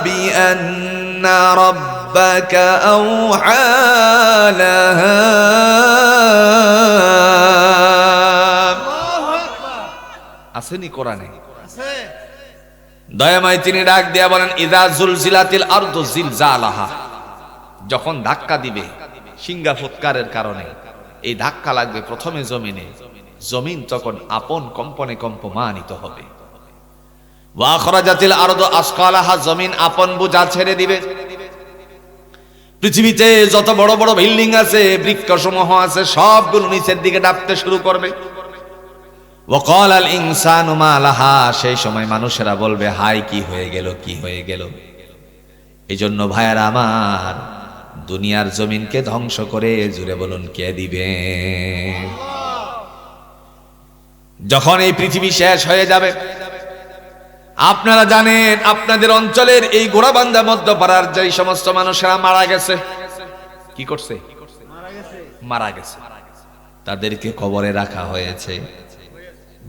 বিআন্না রাব্বাকা আওহা লাহা। আসেনি কোরআনে? দয়াময় তিনি ডাক দিয়া বলেন, ইযা যুলজিলাতিল আরদু জিলজালাহা, যখন ধাক্কা দিবে সিংহা ফুৎকারের কারণে, এই ধাক্কা লাগবে প্রথমে জমিনে, জমিন তখন আপন কম্পনে কম্পমানিত হবে। ওয়া আখরাজাতিল আরদু আসকালাহা, জমিন আপন বোঝা ছেড়ে দিবে। পৃথিবীতে যত বড় বড় বিল্ডিং আছে, বৃক্ষসমূহ আছে, সবগুলো নিচের দিকে ডাবতে শুরু করবে। ওয়া ক্বালাল ইনসানু মা লাহা, সেই সময় মানুষেরা বলবে, হায় কি হয়ে গেল, কি হয়ে গেল। এই জন্য ভাইয়ারা আমার, দুনিয়ার জমিনকে ধ্বংস করে জুড়ে বলুন কে দিবে? যখন এই পৃথিবী শেষ হয়ে যাবে, আপনারা জানেন আপনাদের অঞ্চলের এই গোড়াবান্ধা মধ্যপাড়ার যে সমস্ত মানুষেরা মারা গেছে, কি করছে? মারা গেছে। তাদেরকে কবরে রাখা হয়েছে।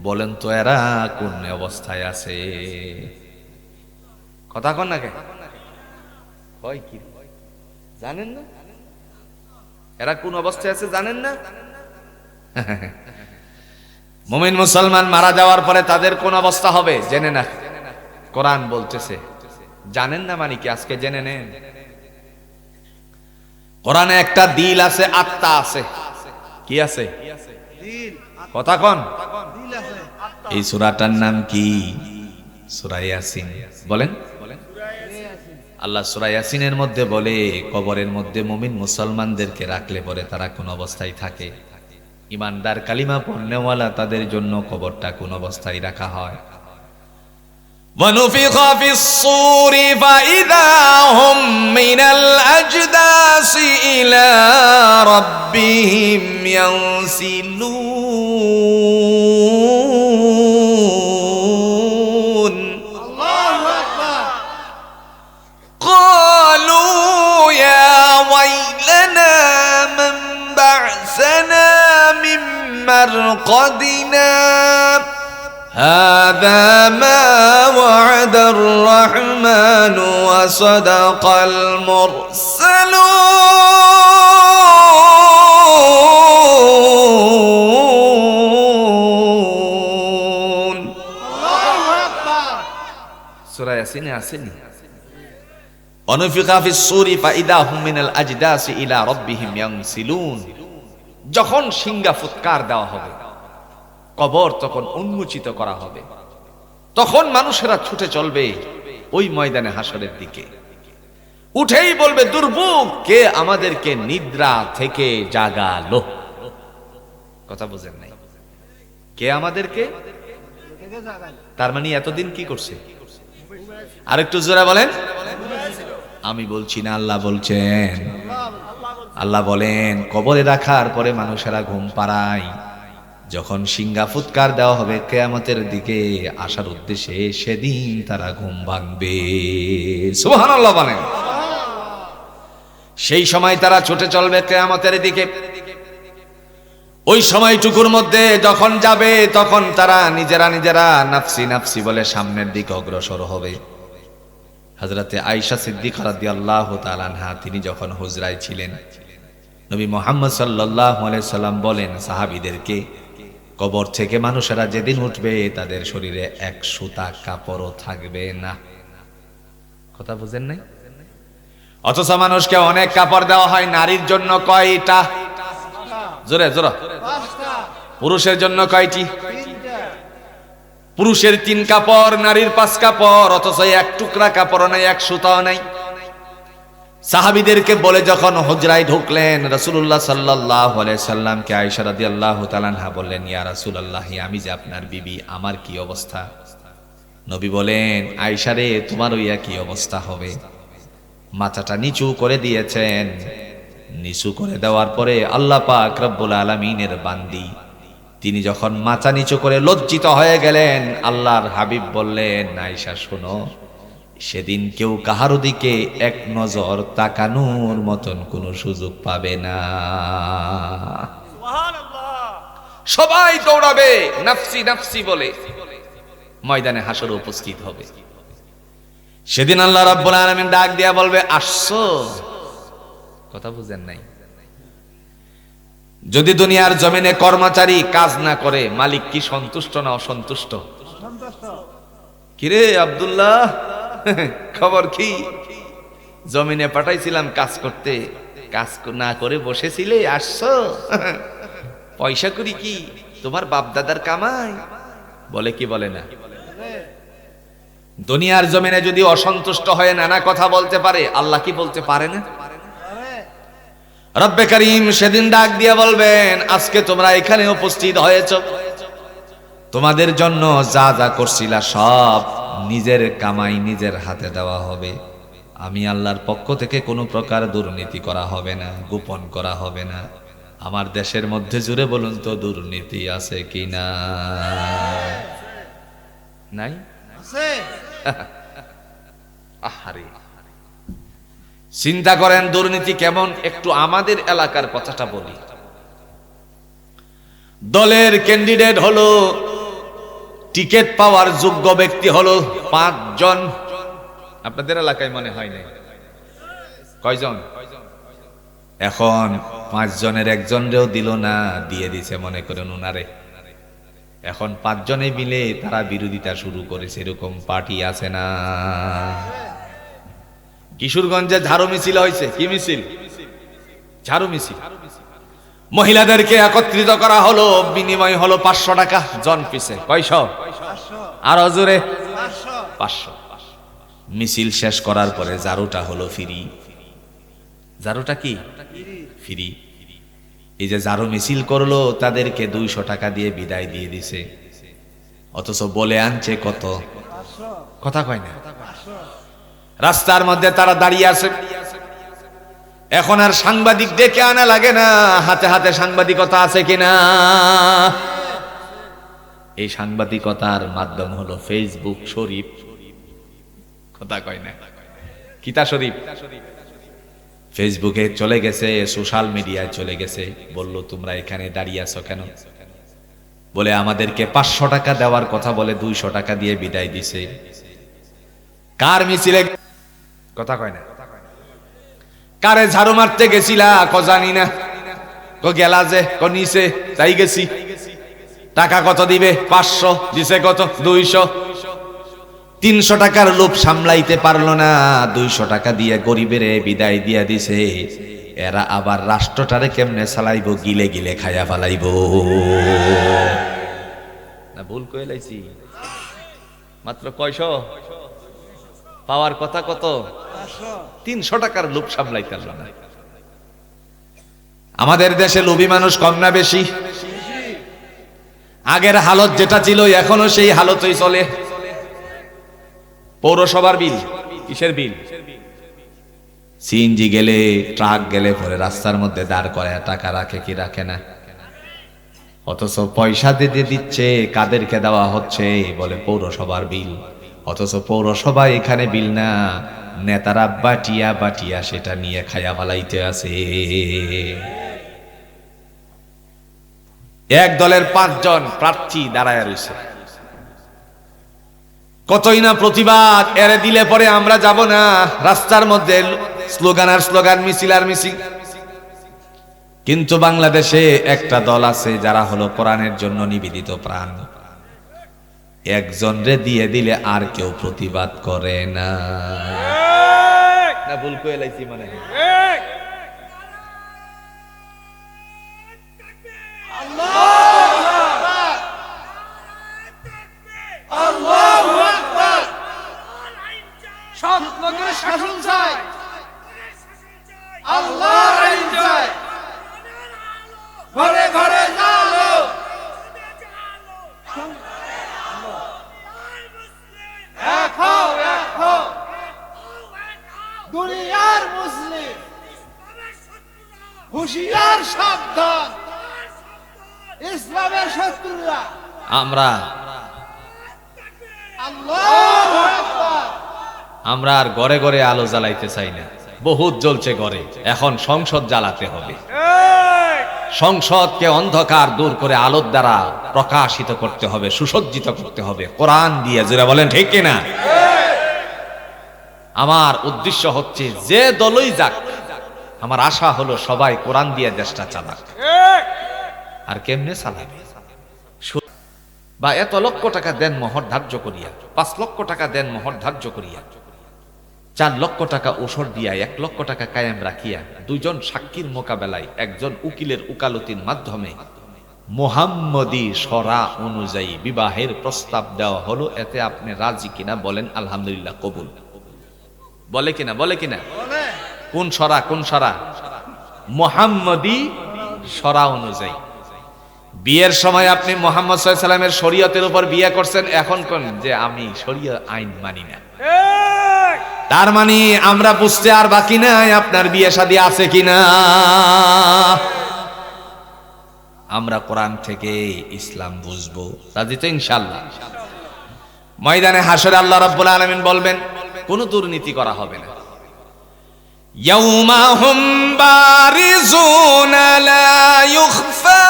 বলেন তো এরা কোন অবস্থায় আছে? কথা কন না কে? কয় কি জানেন না? এরা কোন অবস্থায় আছে জানেন না? মুমিন মুসলমান মারা যাওয়ার পরে তাদের কোন অবস্থা হবে জেনে না। কোরআন বলতেছে, জানেন না মানে কি? আজকে জেনে নেন। কোরআনে একটা দিল আছে, আত্মা আছে। কি আছে? দিল কথা কন। দিল আছে এই সূরাটার নাম কি? সূরা ইয়াসিন। বলেন। আল্লাহ সূরা ইয়াসিনের মধ্যে বলে, কবরের মধ্যে মুমিন মুসলমানদেরকে রাখলে পরে তারা কোন অবস্থায় থাকে। ইমানদার কালিমা পড়নেওয়ালা তাদের জন্য কবরটা কোন অবস্থায় রাখা হয়। ونفخ في الصور فإذا هم من الأجداث إلى ربهم ينسلون আল্লাহু আকবার قالوا يا ويلنا من بعثنا من مرقدنا هذا ما وعد الرحمن وصدق المرسلون আল্লাহু আকবার সূরা ইয়াসিনে আসেনি? ونفخ في الصور فإذا هم من الأجداث إلى ربهم ينسلون। যখন সিংহা ফুৎকার দেওয়া হবে, কবর তখন উন্মোচিত করা হবে, তখন মানুষেরা ছুটে চলবে ওই ময়দানে হাসরের দিকে। উঠেই বলবে, দুর্ভোগ, কে আমাদেরকে নিদ্রা থেকে জাগালো? কথা বুঝেন নাই? কে আমাদেরকে? থেকে জাগাই তার মানে এতদিন কি করছে? আরেকটু জোরে বলেন। আমি বলছি না, আল্লাহ বলছেন। আল্লাহ বলেন, কবরে রাখার পরে মানুষেরা ঘুম পাড়ায়, যখন সিংহা ফুৎকার দেওয়া হবে কিয়ামতের দিকে আসার উদ্দেশ্যে, সেদিন তারা ঘুম ভাঙবে। সুবহানাল্লাহ বলেন। সেই সময় তারা ছুটে চলবে কিয়ামতের দিকে। ওই সময়টুকুর মধ্যে যখন যাবে, তখন তারা নিজেরা নিজেরা নাফসি নাফসি বলে সামনের দিকে অগ্রসর হবে। হযরতে আয়েশা সিদ্দিকা রাদিয়াল্লাহু তাআলা আনহা, তিনি যখন হুজরায় ছিলেন, নবী মুহাম্মদ সাল্লাল্লাহু আলাইহি সাল্লাম বলেন সাহাবীদেরকে, কবর থেকে মানুষেরা যেদিন উঠবে তাদের শরীরে এক সুতা কাপড়ও থাকবে না। কথা বুঝেন নাই? অথচ মানুষকে অনেক কাপড় দেওয়া হয়। নারীর জন্য কয়টা? জোরে জোরে। পাঁচটা পুরুষের জন্য কয়টি? তিনটা পুরুষের 3 কাপড়, নারীর 5 কাপড়, অথচ এক টুকরা কাপড়ও নাই, এক সুতাও নাই। সাহাবীদেরকে বলে যখন হুজরায় ঢুকলেন, রাসূলুল্লাহ সাল্লাল্লাহু আলাইহি সাল্লামকে আয়েশা রাদিয়াল্লাহু তাআলা আনহা বললেন, ইয়া রাসূলুল্লাহ, আমি যে আপনার বিবি, আমার কি অবস্থা? নবী বলেন, আয়েশা রে, তোমারও একই অবস্থা হবে। মাথাটা নিচু করে দিয়েছেন। নিচু করে দেওয়ার পরে আল্লাহ পাক রব্বুল আলামিনের বান্দি, তিনি যখন মাথা নিচু করে লজ্জিত হয়ে গেলেন, আল্লাহর হাবিব বললেন, আয়েশা শোনো, সেদিন কেউ কাহারো দিকে এক নজর তাকানোর মতন কোনো সুযোগ পাবে না। সবাই দৌড়াবে, নাফসি নাফসি বলে ময়দানে হাসরে উপস্থিত হবে। সেদিন আল্লাহ রাব্বুল আলামিন ডাক দিয়া বলবে, আসছো? কথা বুঝেন নাই? যদি দুনিয়ার জমিনে কর্মচারী কাজ না করে, মালিক কি সন্তুষ্ট না অসন্তুষ্ট? সন্তুষ্ট কিরে আব্দুল্লাহ, খবর কি? জমিনে পাঠাইছিলাম কাজ করতে, কাজ না করে বসেছিলে, আসছো? পয়সা করি কি তোমার বাপ দাদার কামাই? বলে কি বলে না? দুনিয়ার জমিনে যদি অসন্তুষ্ট হয়ে নানা কথা বলতে পারে, আল্লাহ কি বলতে পারে না? রব্বে করিম সেদিন ডাক দিয়ে বলবেন, আজকে তোমরা এখানে উপস্থিত হয়েছো, তোমাদের জন্য যা যা করছিলা সব নিজের কামাই নিজের হাতে দেওয়া হবে। আমি আল্লাহর পক্ষ থেকে কোনো প্রকার দুর্নীতি করা হবে না, গোপন করা হবে না। আমার দেশের মধ্যে জুড়ে বলুন তো, দুর্নীতি আছে কিনা? নাই? আছে আহারে, চিন্তা করেন দুর্নীতি কেমন। একটু আমাদের এলাকার কথাটা বলি। দলের ক্যান্ডিডেট হলো, টিকিট পাওয়ার যোগ্য ব্যক্তি হলো 5 জন। আপনাদের এলাকায় মনে হয় নাই? কয়জন? এখন 5 জনের একজনরেও দিল না, দিয়ে দিছে মনে করেন উনারে। এখন 5 জনে মিলে তারা বিরোধিতা শুরু করেছে। এরকম পার্টি আছে না? কিশোরগঞ্জে ঝাড়ু মিছিল হয়েছে। কি মিছিল? ঝাড়ু মিছিল। মহিলাদেরকে একত্রিত করা হলো, বিনিময় হলো 500 টাকা জন পিছে। কয়শো? 500 আর জোরে 500 500। মিছিল শেষ করার পরে ঝাড়ুটা হলো ফ্রি। ঝাড়ুটা কি ফ্রি? এই যে ঝাড়ু মিছিল করলো তাদেরকে 200 টাকা দিয়ে বিদায় দিয়ে দিছে, অথচ বলে আনছে কত? 500 কথা কয় না। 500 রাস্তার মধ্যে তারা দাঁড়িয়ে আছে। এখন আর সাংবাদিক ডেকে আনা লাগে না, হাতে হাতে সাংবাদিকতা আছে কিনা। এই সাংবাদিকতার মাধ্যম হলো ফেসবুক শরীফ। কথা কয় না। কিতা শরীফ? ফেসবুকে চলে গেছে, সোশ্যাল মিডিয়ায় চলে গেছে। বলল তোমরা এখানে দাঁড়িয়ে আছো কেন? বলে আমাদেরকে 500 টাকা দেওয়ার কথা বলে 200 টাকা দিয়ে বিদায় দিছে। কার মিছিলে? কথা কয় না। কারে ঝাড়ু মারতে গেছিলা? জানি না। গেলা যে নিচে তাই গেছি। টাকা কত দিবে? 500। দিছে কত? 200। 300 টাকার লোভ সামলাইতে পারলো না, 200 টাকা দিয়ে গরিবের বিদায় দিয়া দিছে। এরা আবার রাষ্ট্রটারে কেমনে চালাইবো? গিলে গিলে খায়া ফেলাইবো। না ভুল কয়ে লাইছি? মাত্র কয়শো পাওয়ার কথা কত? 300 টাকার লোভ সামলাইতে পারলো না। আমাদের দেশে লোভী মানুষ কম না বেশি? আগের হালত যেটা ছিল এখনো সেই হালতই চলে। পৌরসভার বিল, কিসের বিল? সিএনজি গেলে, ট্রাক গেলে পরে রাস্তার মধ্যে দাঁড় করায় টাকা রাখে কি রাখে না? অথচ পয়সা দিয়ে দিচ্ছে, কাদেরকে দেওয়া হচ্ছে? বলে পৌরসভার বিল। অথচ পৌরসভা এখানে বিল না, নেতারা বাটিয়া বাটিয়া সেটা নিয়ে খায়া ফালাইতে আছে। এক দলের 5 জন প্রার্থী দাঁড়ায় রয়েছে, কতই না প্রতিবাদ। এরে দিলে পরে আমরা যাব না। রাস্তার মধ্যে স্লোগান আর স্লোগান, মিছিল আর মিছিল। কিন্তু বাংলাদেশে একটা দল আছে যারা হলো কোরআনের জন্য নিবেদিত প্রাণ। একজন রে দিয়ে দিলে আর কেউ প্রতিবাদ করে না। না ভুল কয়ে লাইছি মানে? সব লোকের শাসন চাই, আল্লাহর আইন চাই। ঘরে ঘরে জালো, এক হও এক হও, দুনিয়ার মুসলিম হুঁশিয়ার সাবধান, ইসলামের শত্রুরা। আমরা আল্লাহু আকবার। আমরা আর ঘরে ঘরে আলো জ্বালাইতে চাই না। বহুত জ্বলছে ঘরে, এখন সংসদ জ্বালাতে হবে। সংসদকে অন্ধকার দূর করে আলোর দ্বারা প্রকাশিত করতে হবে, সুসজ্জিত করতে হবে কোরআন দিয়ে। যারা বলেন ঠিক কিনা? আমার উদ্দেশ্য হচ্ছে যে দলই যাক, আমার আশা হলো সবাই কোরআন দিয়ে দেশটা চালাক। আর কেমনে চালাবে? বা এত লক্ষ টাকা দেন মোহর ধার্য করিয়া, 5 লক্ষ টাকা দেন মোহর ধার্য করিয়া, 4 লক্ষ টাকা ওসর দিয়া, 1 লক্ষ টাকা কায়েম রাখিয়া, 2 জন সাক্ষীর মোকাবেলায় একজন উকিলের উকালতির মাধ্যমে মুহাম্মদী শরা অনুযায়ী বিবাহের প্রস্তাব দেওয়া হলো। এতে আপনি রাজি কিনা? বলেন আলহামদুলিল্লাহ, কবুল। বলে কিনা? বলে কিনা? কোন শরা? কোন শরা? মুহাম্মদী শরা অনুযায়ী। বিয়ের সময় আপনি মুহাম্মদ সাল্লাল্লাহু আলাইহি সাল্লামের শরীয়তের উপর বিয়ে করছেন, এখন কোন যে আমি শরীয়ত আইন মানি না। তার মানে আমরা বুঝতে আর বাকি নাই আপনার বিয়ে শাদী আছে কিনা। আমরা কোরআন থেকে ইসলাম বুঝবো, রাজি তো ইনশাআল্লাহ? ময়দানে হাসরে আল্লাহ রাব্বুল আলামিন বলবেন কোনো দুর্নীতি করা হবে না। ইয়াউমা হুম বারিজুনা লা ইউখফা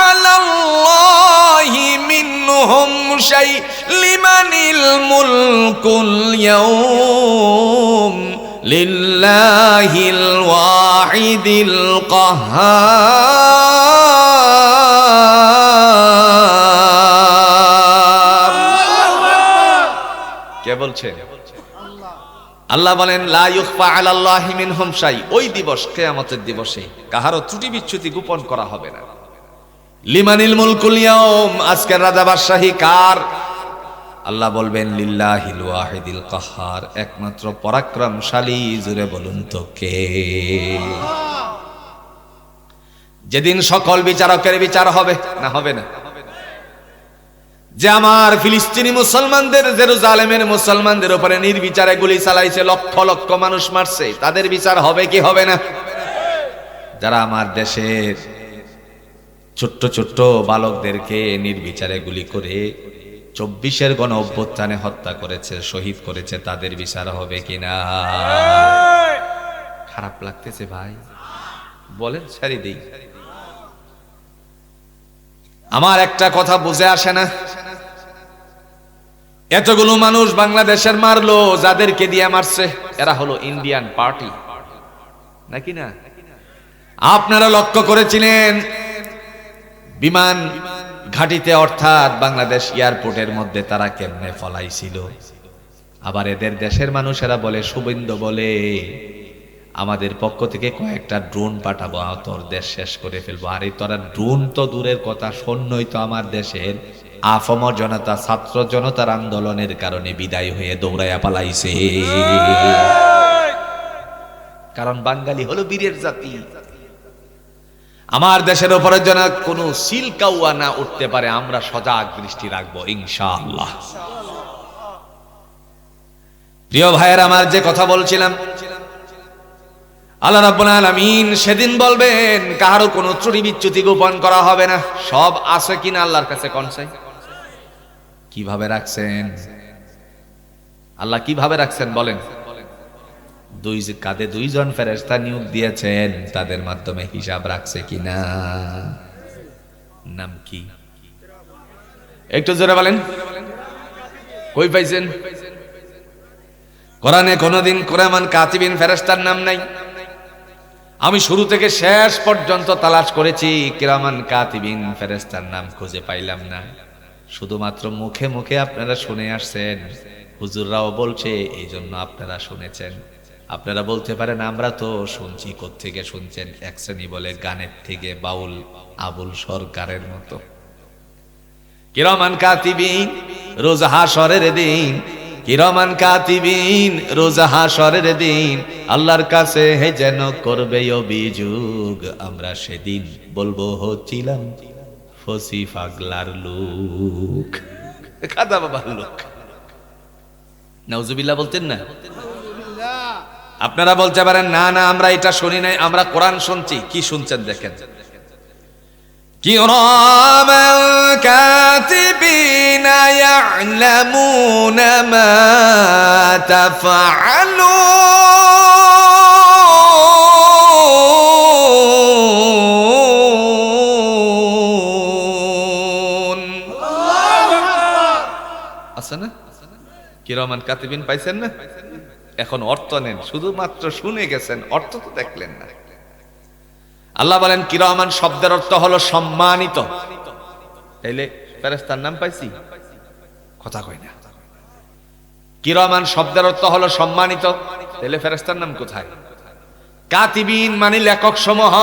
আলাল্লাহি মিনহুম শাই লিমানিল মুলকুল ইয়াউম লিল্লাহিল ওয়াহিদিল কাহ্হার। কে বলছে? আল্লাহ বলেন লা ইউখফা আলাল্লাহি মিনহুম শাই, ওই দিবস কিয়ামতের দিবসে কাহারও ত্রুটি বিচ্যুতি গোপন করা হবে না। লিমানিল মুলকুল ইয়াউম, আজকের রাজা বাদশাহী কার? আল্লাহ বলবেন লিল্লাহিল ওয়াহিদিল কাহ্হার, একমাত্র পরাক্রমশালী, জুড়ে বলুন তো কে? যেদিন সকল বিচারকের বিচার হবে না, হবে না? যে আমার ফিলিস্তিনি মুসলমানদের, জেরুজালেমের মুসলমানদের উপরে নির্বিচারে গুলি চালাইছে, লক্ষ লক্ষ মানুষ মারছে, তাদের বিচার হবে কি হবে না? যারা আমার দেশের ছোট্ট ছোট্ট বালকদেরকে নির্বিচারে গুলি করে 24-এর গণ অভ্যুত্থানে হত্যা করেছে, শহীদ করেছে, তাদের বিচার হবে কিনা? খারাপ লাগতেছে ভাই, বলেন ছাড়ি দেই। আমার একটা কথা বুঝে আসে না, এতগুলো মানুষ বাংলাদেশের মারলো, যাদেরকে দিয়ে মারছে এরা হলো ইন্ডিয়ান পার্টি, নাকি না? আপনারা লক্ষ্য করেছিলেন বিমান ঘাটিতে, অর্থাৎ বাংলাদেশ এয়ারপোর্টের মধ্যে তারা কেমনে ফলাইছিল। আবার এদের দেশের মানুষেরা বলে, শুভেন্দু বলে আমাদের পক্ষ থেকে কয়েকটা ড্রোন পাঠাবো, তোর দেশ শেষ করে ফেলবো। আরে তোরা ড্রোন তো দূরের কথা, সৈন্যই তো আমার দেশের আফমর জনতা, ছাত্র জনতার আন্দোলনের কারণে বিদায় হয়ে দৌড়াইয়া পালাইছে। কারণ বাঙালি হলো বীরের জাতি। আমার দেশের উপরে যেন কোনো সিলকাউয়া না উঠতে পারে, আমরা সজাগ দৃষ্টি রাখবো ইনশাআল্লাহ। প্রিয় ভাইয়ের আমার, যে কথা বলছিলাম, আল্লাহ রাব্বুল আলামিন সেদিন বলবেন কারো কোনো ত্রুটি বিচ্যুতি গোপন করা হবে না। সব আছে কিনা আল্লাহর কাছে কনসাই? কিভাবে রাখছেন আল্লাহ? কিভাবে রাখছেন বলেন? কাঁধে দুইজন ফেরেশতা নিয়োগ দিয়েছেন, তাদের মাধ্যমে হিসাব রাখছে কিনা? নাম কি? একটু জোরে বলেন, কই পাইছেন? কোরআনে কোনদিন কিরামান কাতিবিন ফেরেশতার নাম নাই। আমি শুরু থেকে শেষ পর্যন্ত তালাশ করেছি, কিরামান কাতিবিন ফেরেশতার নাম খুঁজে পাইলাম না। শুধুমাত্র মুখে মুখে আপনারা শুনে আসছেন, হুজুররাও বলছে, এই জন্য আপনারা শুনেছেন। আপনারা বলতে পারেন আমরা তো শুনছি। কোত্থেকে শুনছেন? এক শ্রেণী বলে গানের থেকে, বাউল আবুল সরকারের মতো। কিরামান কাতিবিন রোজ হাশরের দিন, কিরামান কাতিবিন রোজ হাশরের দিন আল্লাহর কাছে হে যেন করবে অভিযোগ, আমরা সেদিন বলবো হচ্ছিলাম ফসি পাগলার লোক, খাদা বাবার লোক। নাউজুবিল্লাহ বলতেন না? আপনারা বলতে পারেন না না আমরা এটা শুনি নাই, আমরা কোরআন শুনছি। কি শুনছেন দেখেন, কিরামান কাতিবিনা ইয়ালামুনা মা তাফআলুন। আছে না? কিরামান কাতিবিন পাইছেন না? এখন অর্থ নেন, শুধুমাত্র শুনে গেছেন, অর্থ তো দেখলেন না। আল্লাহ বলেন কিরামান শব্দের অর্থ হলো সম্মানিত। তাইলে ফেরেশতার নাম পাইছি? কথা কই না। কিরামান শব্দের অর্থ হলো সম্মানিত, তাইলে ফেরেশতার নাম কোথায়? কাতিবিন মানে লেখক সমূহ।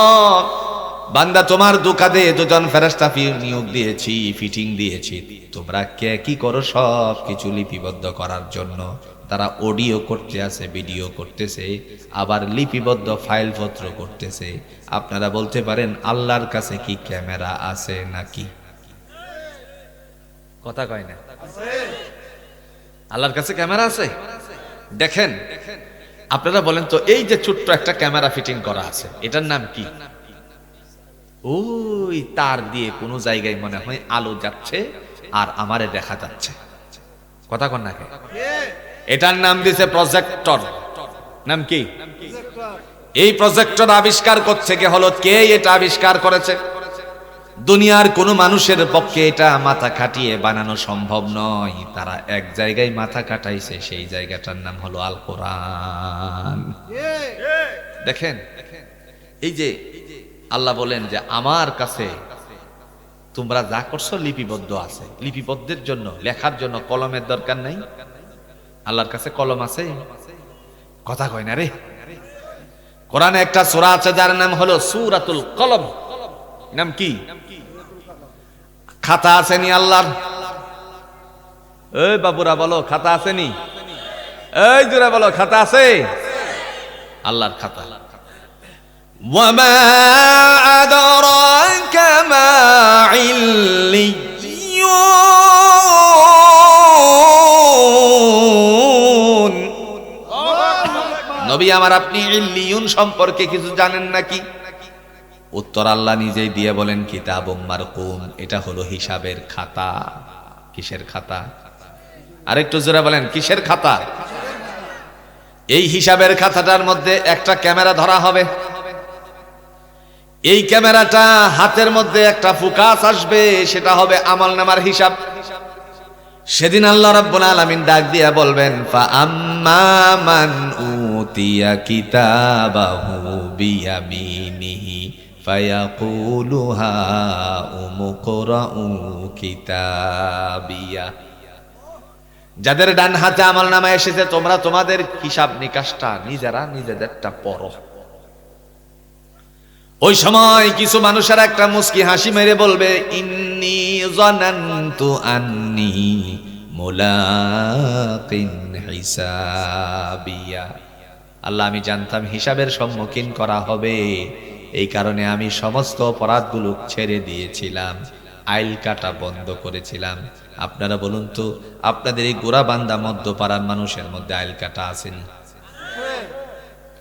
বান্দা তোমার দোকানে দুজন ফেরেশতা নিয়োগ দিয়েছি, ফিটিং দিয়েছি, তোমরা কে কি করো? সব কিছু লিপিবদ্ধ করার জন্য। তারা অডিও করতে আছে, ভিডিও করতেছে, আবার লিপিবদ্ধ ফাইলপত্র করতেছে। আপনারা বলতে পারেন আল্লাহর কাছে কি ক্যামেরা আছে নাকি? কথা কয় না। আল্লাহর কাছে ক্যামেরা আছে? দেখেন, আপনারা বলেন তো, এই যে ছোট্ট একটা ক্যামেরা ফিটিং করা আছে, এটার নাম কি? ওই তার দিয়ে কোনো জায়গায় মনে হয় আলো যাচ্ছে আর আমারে দেখা যাচ্ছে। কথা কন না কে? এটার নাম দিয়েছে প্রজেক্টর। নাম কি? এই প্রজেক্টর আবিষ্কার করছে কে হলো? কে এটা আবিষ্কার করেছে? দুনিয়ার কোন মানুষের পক্ষে এটা মাথা খাটিয়ে বানানো সম্ভব নয়। তারা এক জায়গায় মাথা খাটাইছে, সেই জায়গাটার নাম হলো আল কোরআন। দেখেন, এই যে আল্লাহ বলেন যে আমার কাছে তোমরা যা করছো লিপিবদ্ধ আছে। লিপিবদ্ধের জন্য, লেখার জন্য কলমের দরকার নাই। আল্লাহর কাছে কলম আছে? কথা কয় না রে। কোরআনে একটা সূরা আছে যার নাম হলো সূরাতুল কলম। নাম কি? খাতা আসেনি আল্লাহর? এই বাবুরা বলো, খাতা আসেনি? এই জোরে বলো, খাতা আছে? আল্লাহর খাতা। ওয়ামা আদরাকা মা ইল্লিয়ুন। নবী আমার, আপনি ইল্লিয়ুন সম্পর্কে কিছু জানেন নাকি? উত্তর আল্লাহ নিজেই দিয়ে বলেন, কিতাবুম মারকুম, এটা হলো হিসাবের খাতা। কিসের খাতা? আরেকটু জোরে বলেন, কিসের খাতা? এই হিসাবের খাতাটার মধ্যে একটা ক্যামেরা ধরা হবে। এই ক্যামেরাটা হাতের মধ্যে একটা ফোকাস আসবে, সেটা হবে আমলনামার হিসাব। সেদিন আল্লাহ রাব্বুল আলামিন ডাক দিয়া বলবেন, ফা আম্মা মান উতিয়া কিতাবাহু বিয়ামিনিহি ফায়াকুলু হা উমুকরাউ কিতাবিয়া। যাদের ডান হাতে আমলনামা এসেছে, তোমরা তোমাদের হিসাব নিকাশটা নিজেরা নিজেদেরটা পড়ো। ওই সময় কিছু মানুষের একটা মুস্কি হাসি মেরে বলবে, ইন্নী যানানতু আন্নী মুলাকিন হিসাবিয়া। আল্লাহ, আমি জানতাম হিসাবের সম্মুখীন করা হবে, এই কারণে আমি সমস্ত অপরাধগুলো ছেড়ে দিয়েছিলাম, আইল কাটা বন্ধ করেছিলাম। আপনারা বলুন তো, আপনাদের এই গোরাবান্ধা মধ্যপাড়ার মানুষের মধ্যে আইল কাটা আসেনি?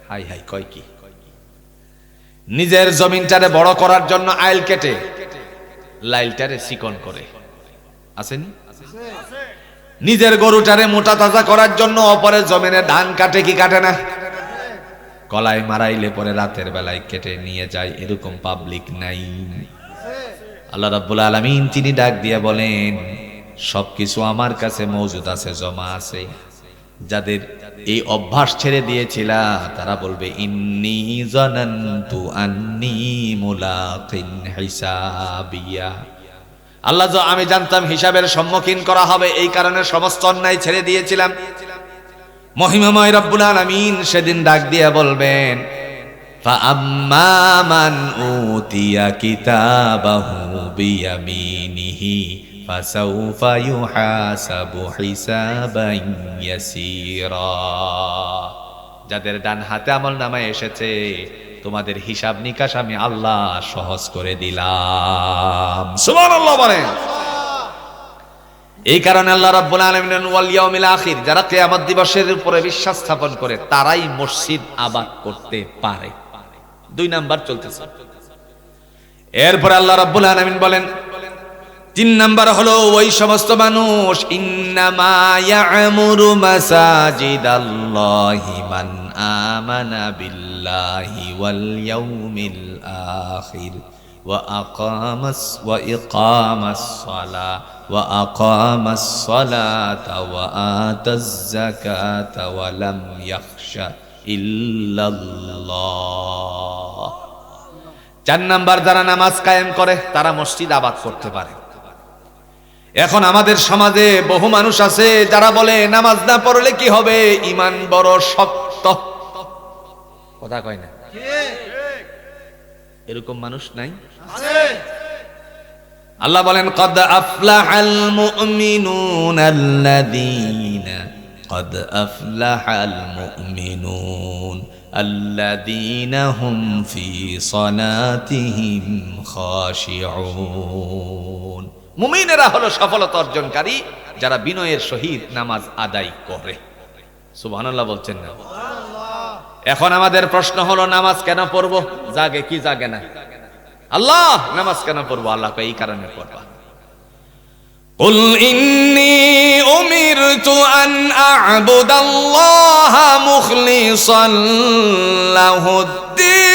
হাই হাই কয় কি? নিজের জমিনটারে বড় করার জন্য আইল কেটে লাইলটারে চিকন করে, আসেনি? নিজের গরুটারে মোটা তাজা করার জন্য অপরের জমিনে ধান কাটে কি কাটে না? কলায় মারাইলে পরে রাতের বেলায় কেটে নিয়ে যায়, এরকম পাবলিক নাই? আল্লাহ রাব্বুল আলামিন তিনি ডাক দিয়ে বলেন, সবকিছু আমার কাছে মজুদ আছে, জমা আছে। যাদের এই অভ্যাস ছেড়ে দিয়েছিলা তারা বলবে, ইন্নী যানানতু আন্নী মুলাকিন হিসাবিয়া। আল্লাহ, আমি জানতাম হিসাবের সম্মুখীন করা হবে, এই কারণে সমস্ত অন্যায় ছেড়ে দিয়েছিলাম। মহিমাময় রব্বুল আলামিন সেদিন ডাক দিয়ে বলবেন, ফা আম্মা মান উতিয়া কিতাবাহু বিয়ামিনিহি ফাসাউফা ইউহাসাবু হিসাবান ইয়াসীরা। যাদের ডান হাতে আমলনামা এসেছে, তোমাদের হিসাব নিকাশ আমি আল্লাহ সহজ করে দিলাম। সুবহানাল্লাহ বলেন। এই কারণে আল্লাহ রাব্বুল আলামিন ওয়াল ইয়াউমিল আখির, যারা কিয়ামত দিবসের উপরে বিশ্বাস স্থাপন করে তারাই মসজিদ আবাদ করতে পারে। 2 নাম্বার চলতেছে। এরপর আল্লাহ রাব্বুল আলামিন বলেন, 3 নাম্বার হলো ওই সমস্ত মানুষ, ইন্নামা ইয়া'মুরু মাসাজিদাল্লাহি মান আমানা বিল্লাহি ওয়াল ইয়াউমিল আখির ওয়া ইকামাস সালাতা ওয়া আতাজ যাকাতা ওয়া লাম ইয়াখশা ইল্লাল্লাহ। 4 নাম্বার, যারা নামাজ কায়েম করে তারা মসজিদ আবাদ করতে পারে। এখন আমাদের সমাজে বহু মানুষ আছে যারা বলে, নামাজ না পড়লে কি হবে, ঈমান বড় শক্ত। কথা কয় না? এরকম মানুষ নাই? আল্লাহ বলেন, কদ আফলাহাল মুমিনুন আল্লাযীনা কদ আফলাহাল মুমিনুন আল্লাযীনা হুম ফি সালাতিহিম খাশিউন। মুমিনেরা হলো সফলতা অর্জনকারী, যারা বিনয়ের সহিত নামাজ আদায় করে। সুবহানাল্লাহ বলছেন না? এখন আমাদের প্রশ্ন হলো, নামাজ কেন পড়বো? জাগে কি জাগে না? আল্লাহ, নামাজ কেন পড়বো? আল্লাহ এই কারণে পড়বা। কুল ইন্নী উমিরতু আন আ'বুদাল্লাহা মুখলিসান লাহুদ্দীন।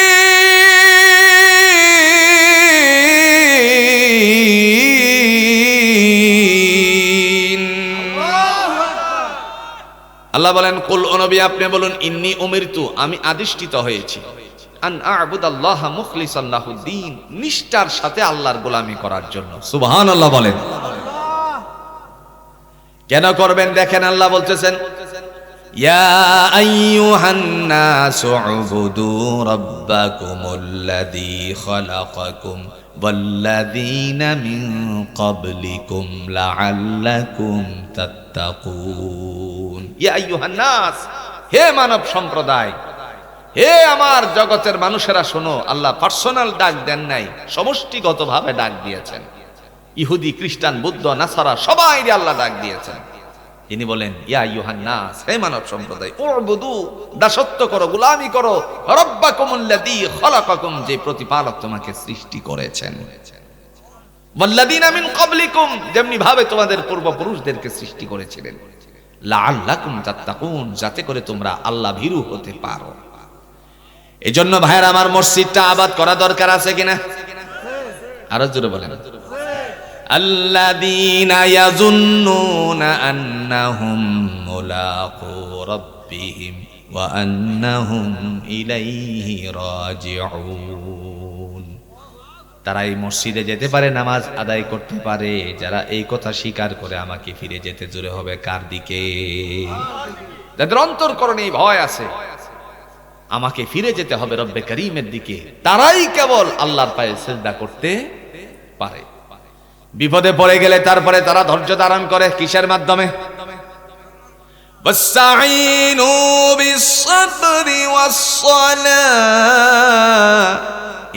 আল্লাহ বলেন, কুল, ও নবী আপনি বলুন, ইন্নী উমিরতু, আমি আদিষ্ঠিত হয়েছি, আন আ'বুদাল্লাহা মুখলিসান লাহুদ্দীন, নিষ্ঠার সাথে আল্লাহর গোলামি করার জন্য। সুবহানাল্লাহ বলেন। কেন করবেন? দেখেন আল্লাহ বলতেছেন, ইয়া আইয়ুহান নাসু উবুদু রাব্বাকুমুল্লাযী খালাকাকুম ওয়াল্লাযীনা মিন ক্বাবলিকুম লাআল্লাকুম তাত্তাকুন। ইয়া আইয়ুহান নাস, হে মানব সম্প্রদায়, হে আমার জগতের মানুষেরা শোনো। আল্লাহ পার্সোনাল ডাক দেন নাই, সমষ্টিগতভাবে ডাক দিয়েছেন। ইহুদি, খ্রিস্টান, বুদ্ধ, নাসারা সবাই আল্লাহ ডাক দিয়েছেন। তিনি বলেন, ইয়া আইয়ুহান নাস, হে মানব সম্প্রদায়, উবুদু, দাসত্ব করো, গোলামি করো, রাব্বাকুমুল্লাযী খালাকাকুম, যে প্রতিপালক তোমাকে সৃষ্টি করেছেন, ওয়াল্লাযীনা মিন ক্বাবলিকুম, যেমনি ভাবে তোমাদের পূর্বপুরুষদেরকে সৃষ্টি করেছিলেন, লাআল্লাকুম তাত্তাকুন, যাতে করে তোমরা আল্লাহ ভীরু হতে পারো। এজন্য ভাইয়ের আমার, মসজিদটা আবাদ করা দরকার আছে কিনা? আরো জোরে বলেন। আল্লাযীনা ইয়াযুন্নুনা আন্নাহুম মুলাকু রাব্বিহিম ওয়া আন্নাহুম ইলাইহি রাজিউন। তারা এই মসজিদে যেতে পারে, নামাজ আদায় করতে পারে, যারা এই কথা স্বীকার করে আমাকে ফিরে যেতে জোরে হবে কার দিকে? যাদের অন্তরকরণে এই ভয় আছে, আমাকে ফিরে যেতে হবে রব্বে করিমের দিকে, তারাই কেবল আল্লাহর পায়ে সিজদা করতে পারে। বিপদে পড়ে গেলে তারপরে তারা ধৈর্য ধারণ করে কিসের মাধ্যমে? ওয়াসতাঈনু বিস-সাবরি ওয়াস-সালাহ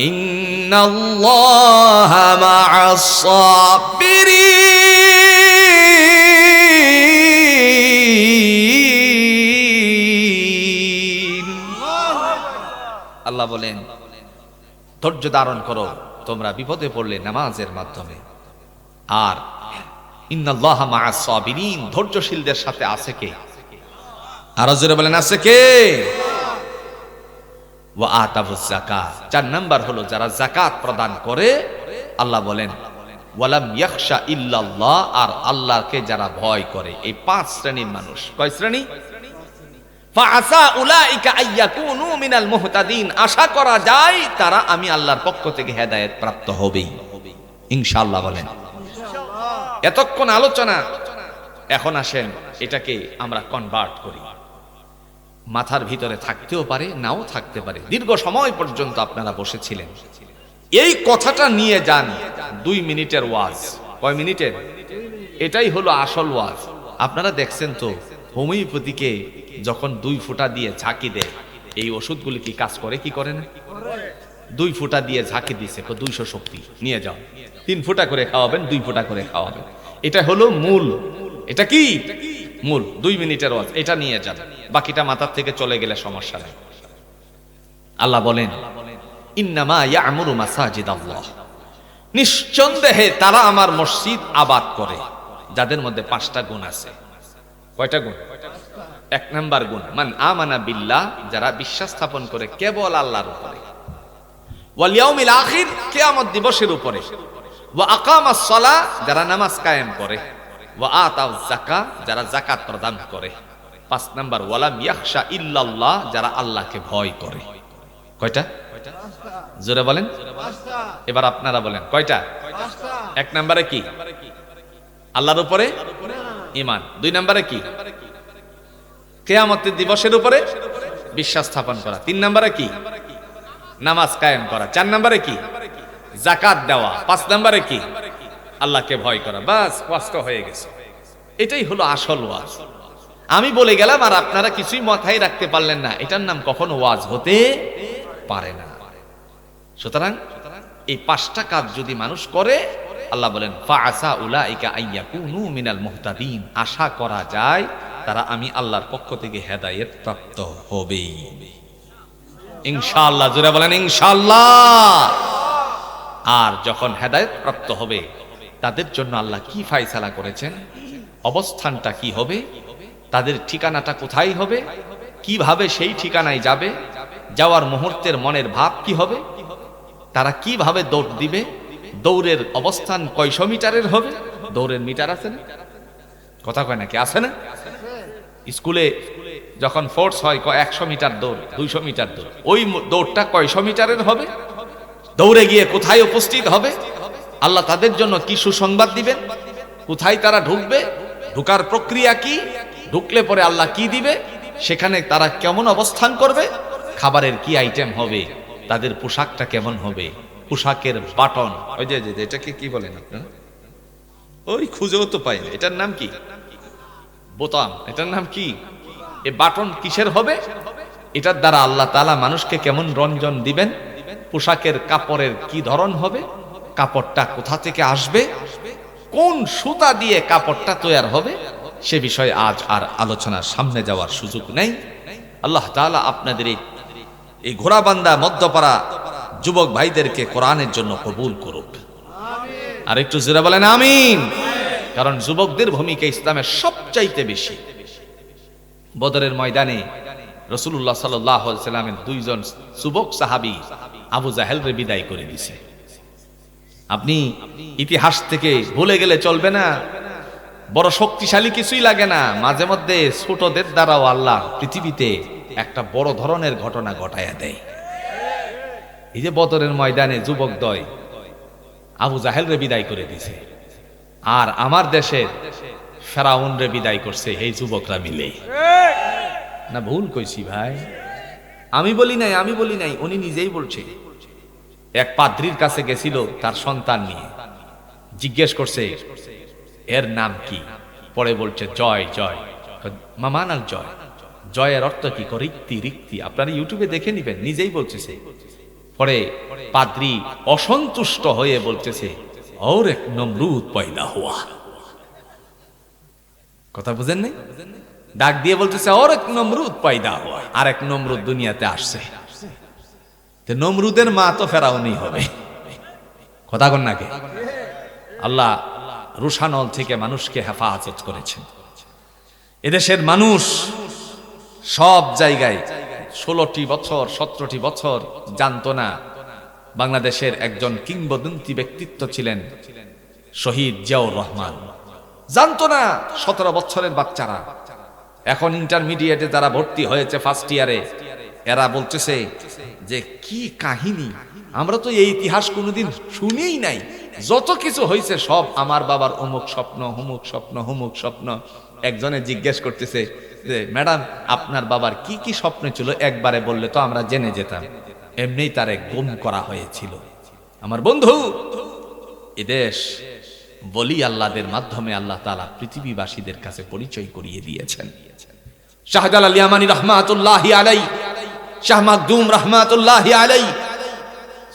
ইন্নাল্লাহা মা'আস-সাবিরিন। আল্লাহ বলেন, ধৈর্য ধারণ করো তোমরা বিপদে পড়লে নামাজের মাধ্যমে। আর ইন্নাল্লাহা মা'আস-সাবিরিন, ধৈর্যশীলদের সাথে আছে কে? আরো জোরে বলেন, আছে কে? ওয়া আতাবুজ যাকাত, 4 নাম্বার হলো যারা যাকাত প্রদান করে। আল্লাহ বলেন, ওয়ালাম ইয়াখশা ইল্লাল্লাহ, আর আল্লাহকে যারা ভয় করে। এই 5 শ্রেণীর মানুষ। কয় শ্রেণী? ফাআসা উলাইকা আইয়াকুনু মিনাল মুহতাদিন, আশা করা যায় তারা আমি আল্লাহর পক্ষ থেকে হেদায়েত প্রাপ্ত হবেই ইনশাআল্লাহ। বলেন। এতক্ষণ আলোচনা, এখন আসেন এটাকে আমরা কনভার্ট করি। মাথার ভিতরে থাকতেও পারে, নাও থাকতে পারে। দীর্ঘ সময় পর্যন্ত আপনারা বসেছিলেন, এই কথাটা নিয়ে যান 2 মিনিটের ওয়াজ। কয় মিনিটের? এটাই হলো আসল ওয়াজ। আপনারা দেখছেন তো, হোমিওপ্যাথিকে যখন 2 ফোঁটা দিয়ে ঝাঁকি দেয়, এই ওষুধগুলি কি কাজ করে কি করে না? 2 ফোঁটা দিয়ে ঝাঁকি দিছে, 200 শক্তি নিয়ে যাও, 3 ফোঁটা করে খাওয়াবেন, 2 ফোঁটা করে খাওয়াবেন। এটা হলো মূল। এটা কি মূল? 2 মিনিটের ওয়াজ, এটা নিয়ে যান, বাকিটা মাথার থেকে চলে গেলে সমস্যা নেই। আল্লাহ বলেন, ইন্নামা ইয়া'মুরু মাসাজিদাল্লাহ, নিঃসন্দেহে তারা আমার মসজিদ আবাদ করে, যাদের মধ্যে 5টা গুণ আছে। কয়টা গুণ? 1 নাম্বার গুণ, মান আমানা বিল্লাহ, যারা বিশ্বাস স্থাপন করে কেবল আল্লাহর উপরে, ওয়াল ইয়াউমিল আখির, কিয়ামত দিবসের উপরে, ওয়া আকামাস সালাহ, যারা নামাজ কায়েম করে, ওয়া আতাউজ যাকাত, যারা যাকাত প্রদান করে। 5 নাম্বার, ওয়ালাম ইয়াখশা ইল্লাল্লাহ, যারা আল্লাহকে ভয় করে। কয়টা? জোরে বলেন। এবার আপনারা বলেন কয়টা? 1 নম্বরে কি? আল্লাহর উপরে ঈমান। 2 নম্বরে কি? কিয়ামতের দিবসের উপরে বিশ্বাস স্থাপন করা। 3 নম্বরে কি? নামাজ কায়েম করা। 4 নম্বরে কি? যাকাত দেওয়া। 5 নম্বরে কি? আল্লাহকে ভয় করা। বাস, কষ্ট হয়ে গেছে। এটাই হলো আসল ওয়াজ। আমি বলে গেলাম আর আপনারা কিছুই মাথায় রাখতে পারলেন না, এটার নাম কখনো ওয়াজ হতে পারে না। সুতরাং এই 5টা কাজ যদি মানুষ করে, আল্লাহ বলেন ফাআসা উলাইকা আইয়াকুনু মিনাল মুহতাদিন, আশা করা যায় তারা আমি আল্লাহর পক্ষ থেকে হেদায়েত প্রাপ্ত হবে ইনশাআল্লাহ। জোরে বলেন ইনশাআল্লাহ। আর যখন হেদায়েত প্রাপ্ত হবে, তাদের জন্য আল্লাহ কি ফায়সালা করেছেন, অবস্থানটা কি হবে, তাদের ঠিকানাটা কোথায় হবে, কিভাবে সেই ঠিকানায় যাবে, যাওয়ার মুহূর্তের মনের ভাব কি হবে, তারা কিভাবে দৌড় দিবে, দৌড়ের অবস্থান কয়শো মিটারের হবে। দৌড়ের মিটার আছে না? কথা কয় নাকি? আছে না? স্কুলে যখন ফোর্স হয় 100 মিটার দৌড়, 200 মিটার দৌড়, ওই দৌড়টা কয়শো মিটারের হবে, দৌড়ে গিয়ে কোথায় উপস্থিত হবে, আল্লাহ তাদের জন্য কি সুসংবাদ দিবেন, কোথায় তারা ঢুকবে, ঢুকার প্রক্রিয়া কি, ঢুকলে পরে আল্লাহ কি দিবে, সেখানে তারা কেমন অবস্থান করবে, খাবারের কি আইটেম হবে, তাদের পোশাকটা কেমন হবে, পোশাকের বাটন, ওই যে এটাকে কি বলেন আপনারা, ওই খুঁজেও তো পাই না, এটার নাম কি, বোতাম, এটার নাম কি, এই বাটন কিসের হবে, এটার দ্বারা আল্লাহ তাআলা মানুষকে কেমন রঞ্জন দিবেন, পোশাকের কাপড়ের কি ধরন হবে, কাপড়টা কোথা থেকে আসবে, কোন সুতা দিয়ে কাপড়টা তৈরি হবে, সে বিষয়ে আজ আর আলোচনার সামনে যাওয়ার সুযোগ নেই। আল্লাহ তাআলা আপনাদের এই ঘোড়াবান্ধা মধ্যপাড়া যুবক ভাইদেরকে কোরআনের জন্য কবুল করুক। আর একটু জোরে বলেন আমিন। কারণ যুবকদের ভূমিকা ইসলামের সবচাইতে বেশি। বদরের ময়দানে রাসূলুল্লাহ সাল্লাল্লাহু আলাইহি সাল্লামের দুইজন যুবক সাহাবী আবু জাহেলরে বিদায় করে দিয়েছে। আপনি ইতিহাস থেকে ভুলে গেলে চলবে না। বড় শক্তিশালী কিছুই লাগে না, মাঝে মধ্যে ছোটদের দ্বারাও আল্লাহ পৃথিবীতে একটা বড় ধরনের ঘটনা ঘটায়া দেয়। এই যে বদরের ময়দানে যুবকদ্বয় আবু জাহেলরে বিদায় করে দিয়েছে, আর আমার দেশের ফেরাউনরে বিদায় করছে এই যুবকরা মিলে। না ভুল কইছি ভাই? আমি বলি নাই, উনি নিজেই বলছে। এক পাদ্রীর কাছে গেছিল তার সন্তান নিয়ে, জিজ্ঞেস করছে এর নাম কি, পরে বলছে জয় জয়। মামান আল জয়, জয়ের অর্থ কি, রিক্তি রিক্তি, আপনারা ইউটিউবে দেখে নিবেন, নিজেই বলতেছে। পরে পাদ্রী অসন্তুষ্ট হয়ে বলতেছে और एक नमरूद पैदा हुआ। কথা বুঝেন নাই? ডাক দিয়ে বলতেছে और एक नमरूद पैदा हुआ, আর এক নমরুদ দুনিয়াতে আসছে। তো নমরুদের মা তো ফেরাউনই হবে। কথা কন নাকি? আল্লাহ রুশানল থেকে মানুষকে হেফাজত করেছেন। এদেশের মানুষ সব জায়গায় 16টি বছর 17টি বছর জানতো না বাংলাদেশের একজন কিংবদন্তি ব্যক্তিত্ব ছিলেন শহীদ জিয়াউর রহমান। জানতো না 17 বছরের বাচ্চারা। এখন ইন্টারমিডিয়েটে যারা ভর্তি হয়েছে ফার্স্ট ইয়ারে, এরা বলতেছে যে কি কাহিনী, আমরা তো এই ইতিহাস কোনোদিন শুনেই নাই, যত কিছু হয়েছে সব আমার বাবার অমুক স্বপ্ন হুমুক স্বপ্ন হুমুক স্বপ্ন। একজনে জিজ্ঞেস করতেছে যে ম্যাডাম আপনার বাবার কি কি স্বপ্ন ছিল, একবারে বললে তো আমরা জেনে যেতাম। এমনিই তারে গুম করা হয়েছিল। আমার বন্ধু, এদেশ বলি আল্লাহদের মাধ্যমে আল্লাহ তাআলা পৃথিবীবাসীদের কাছে পরিচয় করিয়ে দিয়েছেন। শাহজালাল ইয়ামানী রাহমাতুল্লাহি আলাইহি, শাহ মাকদুম রাহমাতুল্লাহি আলাইহি,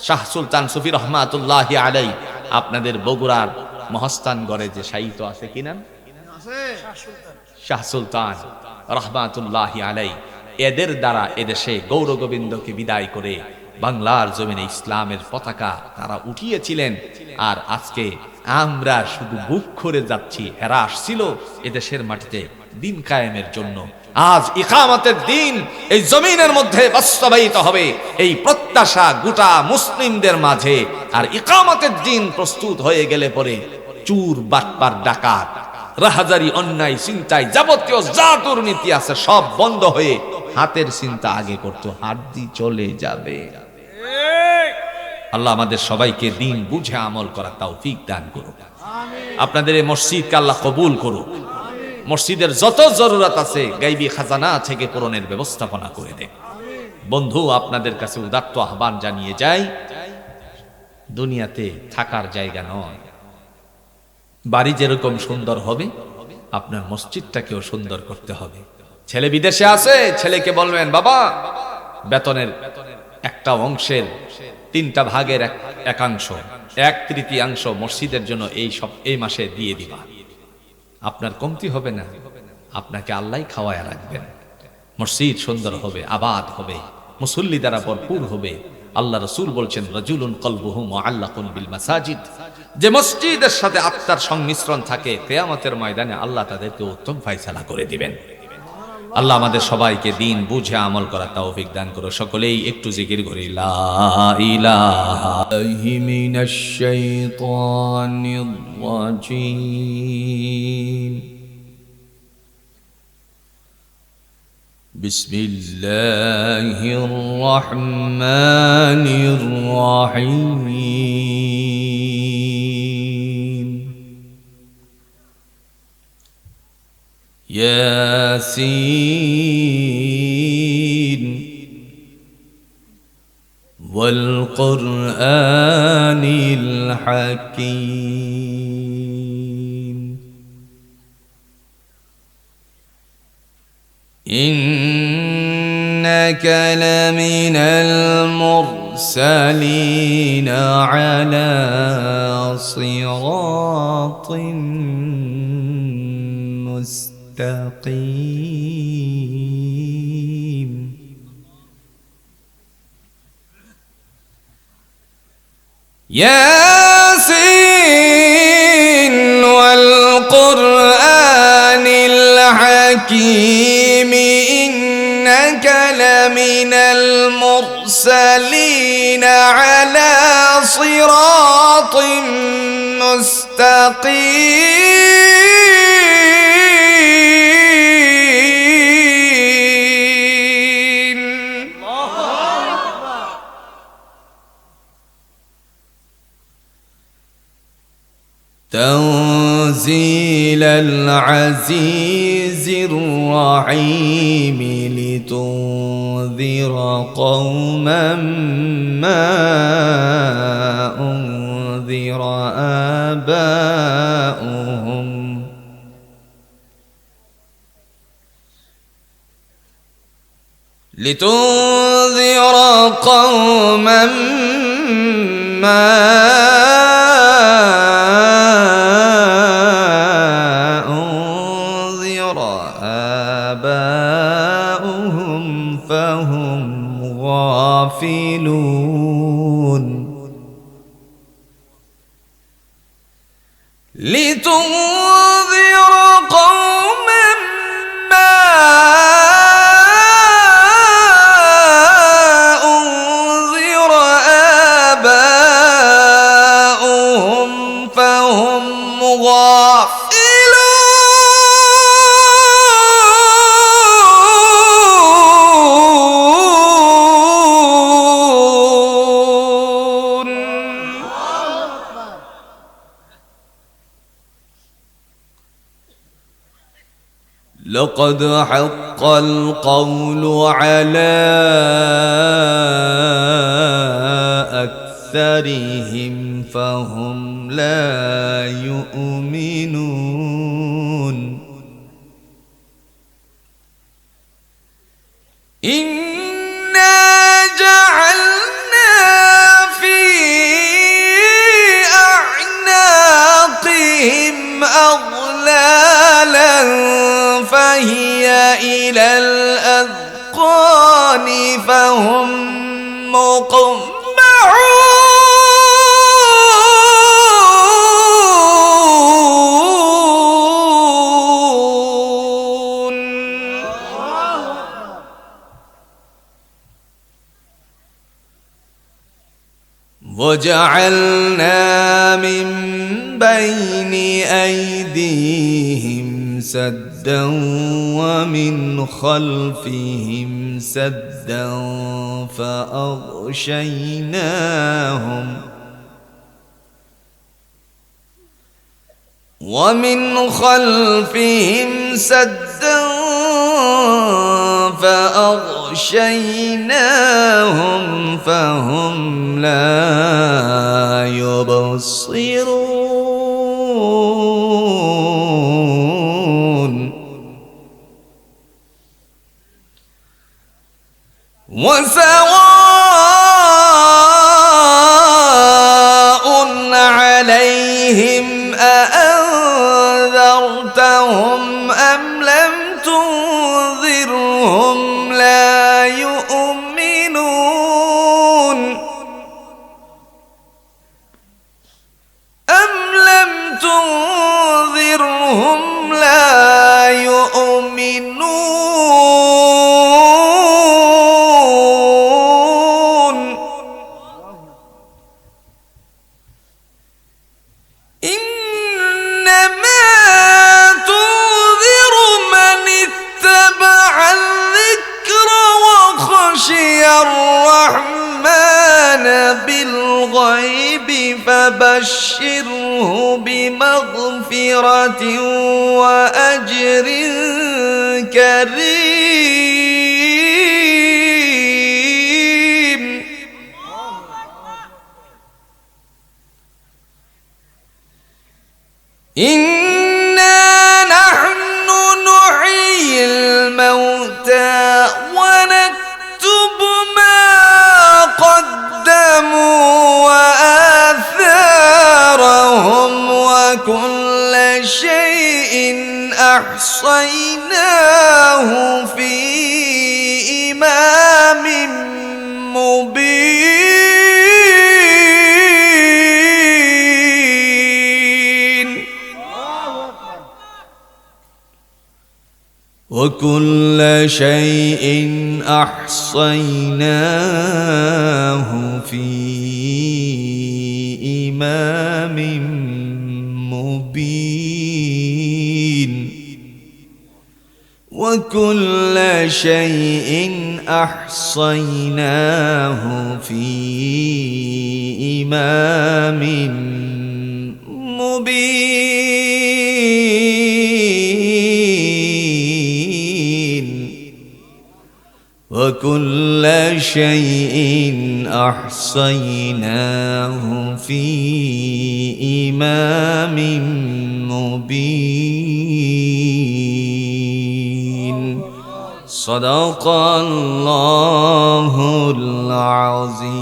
শাহ সুলতান সুফি রাহমাতুল্লাহি আলাইহি, আপনাদের বগুড়ার মহস্তানগড়ে যে শায়িত আছে কি নাম, শাহ সুলতান রাহমাতুল্লাহি আলাইহি, এদের দ্বারা এদেশে গৌর গোবিন্দকে বিদায় করে বাংলার জমিনে ইসলামের পতাকা তারা উঠিয়েছিলেন। আর আজকে আমরা শুধু বুক করে যাচ্ছি, এরা আসছিল এদেশের মাটিতে দিন কায়েমের জন্য। আজ ইকামতের দিন এই জমিনের মধ্যে বাস্তবায়িত হবে, এই প্রত্যাশা গোটা মুসলিমদের মাঝে। আর ইকামতের দিন প্রস্তুত হয়ে গেলে পরে চুর বাটপার ডাকাত রাহাজারি অন্যায় চিন্তায় যাবতীয় যা দুর্নীতি আছে সব বন্ধ হয়ে হাতের চিন্তা আগে করতো, হাত দিয়ে চলে যাবে। আল্লাহ আমাদের সবাইকে দিন বুঝে আমল করা তৌফিক দান করুক। আপনাদের এই মসজিদকে আল্লাহ কবুল করুক। মসজিদের যত জরুরত আছে গাইবী খাজানা থেকে পূরণের ব্যবস্থাপনা করে দেন। বন্ধু, আপনাদের কাছে উদাত্ত আহ্বান জানিয়ে যাই, দুনিয়াতে থাকার জায়গা নয়। বাড়ি যেরকম সুন্দর হবে আপনার মসজিদটাকেও সুন্দর করতে হবে। ছেলে বিদেশে আছে, ছেলেকে বলবেন বাবা বেতনের একটা অংশের 3টা ভাগের একাংশ 1/3 মসজিদের জন্য এই মাসে দিয়ে দিবা। আপনার কমতি হবে না, আপনাকে আল্লাহ খাওয়ায় রাখবেন। মসজিদ সুন্দর হবে, আবাদ হবে, মুসল্লি দ্বারা ভরপুর হবে। আল্লাহ রাসূল বলছেন রাজুলুন কলবুহু মুআল্লাকুন বিল মাসাজিদ, যে মসজিদের সাথে আত্মার সংমিশ্রণ থাকে কিয়ামতের ময়দানে আল্লাহ তাদেরকে উত্তম ফয়সালা করে দিবেন। আল্লাহ আমাদের সবাইকে দিন বুঝে আমল করার তৌফিক দান করো। সকলেই একটু জিকির করি লা ইলাহা মিনাশ শাইতানির রাজিম, বিসমিল্লাহির রহমানির রহিম, ইয়াসিন والقرآن الحكيم إنك لمن المرسلين على صراط مستقيم ياسين والقرآن الحكيم إنك لمن المرسلين على صراط مستقيم تنزيل العزيز الرحيم لتنذر قوما ما أنذر آباؤهم لتنذر قوما ما أنذر آباؤهم فهم غافلون لتنذر قوما ما أنذر آباؤهم فهم غافلون لقد حق القول على أكثرهم فهم لا يؤمنون إنا جعلنا في أعناقهم أغلالا فهي إلى الأذقان فهم مقمحون وجعلنا من بين أيديهم سدا ومن خلفهم سدا فأغشيناهم فهم لا يبصرون وسواء عليهم أأنذرتهم أم لم تنذرهم لا يؤمنون أم لم تنذرهم لا يؤمنون إنما تنذر من اتبع الذكر وخشي الرحمن بالغيب فبشره بمغفرة وأجر كريم إنا نحن نحيي الموتى ونكتب ما قدموا وآثارهم وكل شيء أحصيناه في إمام مبين وكل شيء أحصيناه في إمام مبين وكل شيء أحصيناه في إمام مبين وكل شيء أحصيناه في إمام مبين صدق الله العظيم